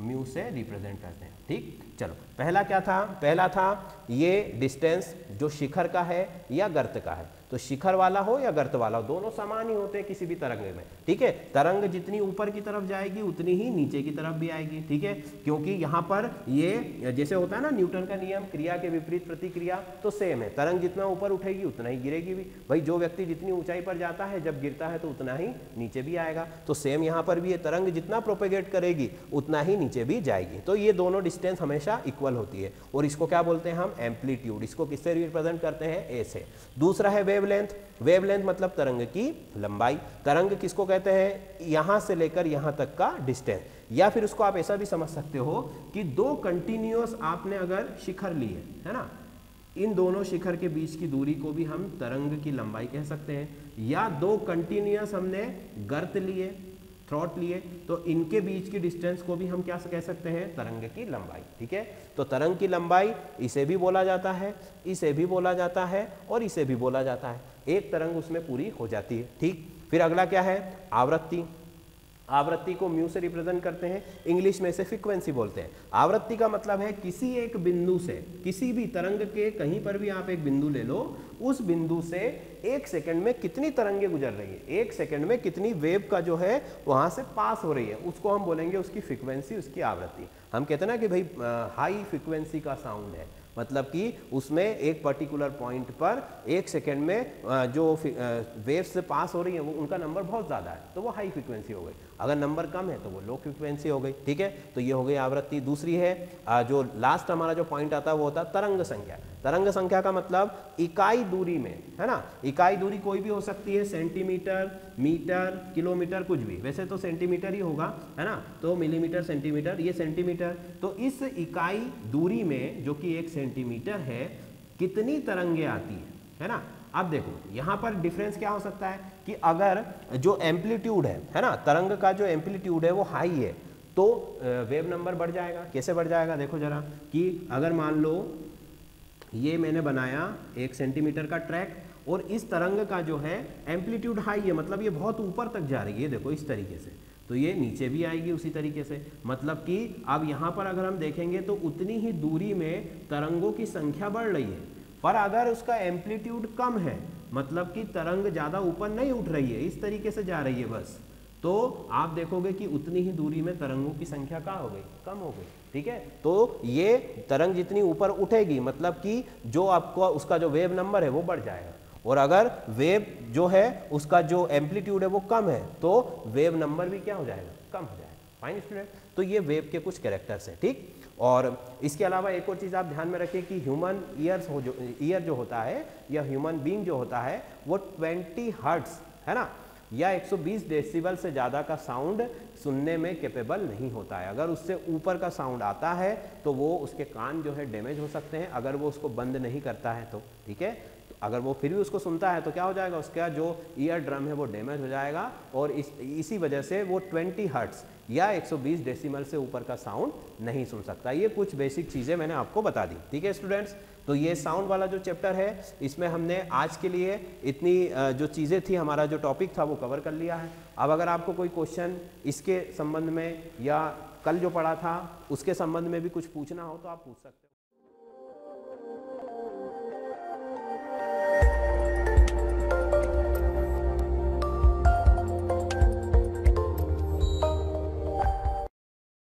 म्यू से रिप्रेजेंट करते हैं। ठीक, चलो पहला क्या था, पहला था ये डिस्टेंस जो शिखर का है या गर्त का है। तो शिखर वाला हो या गर्त वाला हो, दोनों समान ही होते हैं किसी भी तरंग में। ठीक है, तरंग जितनी ऊपर की तरफ जाएगी उतनी ही नीचे की तरफ भी आएगी। ठीक है, क्योंकि यहाँ पर ये जैसे होता है ना न्यूटन का नियम, क्रिया के विपरीत प्रतिक्रिया, तो सेम है, तरंग जितना ऊपर उठेगी उतना ही गिरेगी भी। भाई जो व्यक्ति जितनी ऊंचाई पर जाता है जब गिरता है तो उतना ही नीचे भी आएगा। तो सेम यहाँ पर भी ये तरंग जितना प्रोपेगेट करेगी उतना ही नीचे भी जाएगी। तो ये दोनों डिस्टेंस हमेशा इक्वल होती है और इसको क्या बोलते हैं हम, एम्पलीट्यूड। इसको किससे रिप्रेजेंट करते हैं, ए से। दूसरा है वेवलेंथ। वेवलेंथ मतलब तरंग की लंबाई। तरंग किसको कहते हैं, यहां से लेकर यहां तक का डिस्टेंस। या फिर उसको आप ऐसा भी समझ सकते हो कि 2 कंटिन्यूअस आपने अगर शिखर लिए है ना, इन दोनों शिखर के बीच की दूरी को भी हम तरंग की लंबाई कह सकते हैं। या 2 कंटिन्यूअस हमने गर्त लिए, थ्रॉट लिए, तो इनके बीच की डिस्टेंस को भी हम क्या कह सकते हैं, तरंग की लंबाई। ठीक है, तो तरंग की लंबाई इसे भी बोला जाता है, इसे भी बोला जाता है और इसे भी बोला जाता है। एक तरंग उसमें पूरी हो जाती है। ठीक, फिर अगला क्या है, आवृत्ति। आवृत्ति को म्यू से रिप्रेजेंट करते हैं, इंग्लिश में इसे फ्रीक्वेंसी बोलते हैं। आवृत्ति का मतलब है किसी एक बिंदु से, किसी भी तरंग के कहीं पर भी आप एक बिंदु ले लो, उस बिंदु से 1 सेकंड में कितनी तरंगे गुजर रही है, 1 सेकंड में कितनी वेव का जो है वहां से पास हो रही है, उसको हम बोलेंगे उसकी फ्रीक्वेंसी, उसकी आवृत्ति। हम कहते हैं ना कि भाई हाई फ्रीक्वेंसी का साउंड है, मतलब कि उसमें एक पर्टिकुलर पॉइंट पर 1 सेकेंड में जो वेव्स से पास हो रही है वो उनका नंबर बहुत ज़्यादा है, तो वो हाई फ्रीक्वेंसी हो गई। अगर नंबर कम है तो वो लो फ्रीक्वेंसी हो गई। ठीक है, तो ये हो गई आवृत्ति। दूसरी है जो लास्ट हमारा जो पॉइंट आता है वो होता है तरंग संख्या। तरंग संख्या का मतलब इकाई दूरी में, है ना, इकाई दूरी कोई भी हो सकती है, सेंटीमीटर, मीटर, किलोमीटर, कुछ भी। वैसे तो सेंटीमीटर ही होगा, है ना, तो मिलीमीटर, सेंटीमीटर, ये सेंटीमीटर। तो इस इकाई दूरी में जो कि 1 सेंटीमीटर है कितनी तरंगे आती है ना। अब देखो यहाँ पर डिफरेंस क्या हो सकता है कि अगर जो एम्पलीट्यूड है ना, तरंग का जो एम्पलीट्यूड है वो हाई है तो वेव नंबर बढ़ जाएगा। कैसे बढ़ जाएगा, देखो जरा, कि अगर मान लो ये मैंने बनाया 1 सेंटीमीटर का ट्रैक और इस तरंग का जो है एम्पलीट्यूड हाई है, मतलब ये बहुत ऊपर तक जा रही है, देखो इस तरीके से, तो ये नीचे भी आएगी उसी तरीके से। मतलब कि अब यहाँ पर अगर हम देखेंगे तो उतनी ही दूरी में तरंगों की संख्या बढ़ रही है, पर अगर उसका एम्पलीट्यूड कम है, मतलब कि तरंग ज़्यादा ऊपर नहीं उठ रही है, इस तरीके से जा रही है बस, तो आप देखोगे कि उतनी ही दूरी में तरंगों की संख्या क्या हो गई, कम हो गई। ठीक है, तो ये तरंग जितनी ऊपर उठेगी मतलब कि जो आपको उसका जो वेव नंबर है वो बढ़ जाएगा, और अगर वेव जो है उसका जो एम्पलीट्यूड है वो कम है तो वेव नंबर भी क्या हो जाएगा, कम हो जाएगा। फाइन स्टूडेंट, तो ये वेव के कुछ कैरेक्टर्स हैं। ठीक, और इसके अलावा एक और चीज़ आप ध्यान में रखिए कि ह्यूमन ईयर जो होता है या ह्यूमन बीइंग जो होता है वो 20 हर्ट्ज है ना, या 120 डेसिबल से ज़्यादा का साउंड सुनने में कैपेबल नहीं होता है। अगर उससे ऊपर का साउंड आता है तो वो उसके कान जो है डैमेज हो सकते हैं, अगर वो उसको बंद नहीं करता है तो। ठीक है, तो अगर वो फिर भी उसको सुनता है तो क्या हो जाएगा, उसका जो ईयर ड्रम है वो डैमेज हो जाएगा, और इसी वजह से वो 20 हर्ट्ज या 120 डेसिमल से ऊपर का साउंड नहीं सुन सकता। ये कुछ बेसिक चीज़ें मैंने आपको बता दी। ठीक है स्टूडेंट्स, तो ये साउंड वाला जो चैप्टर है इसमें हमने आज के लिए इतनी जो चीज़ें थी, हमारा जो टॉपिक था वो कवर कर लिया है। अब अगर आपको कोई क्वेश्चन इसके संबंध में या कल जो पढ़ा था उसके संबंध में भी कुछ पूछना हो तो आप पूछ सकते हैं।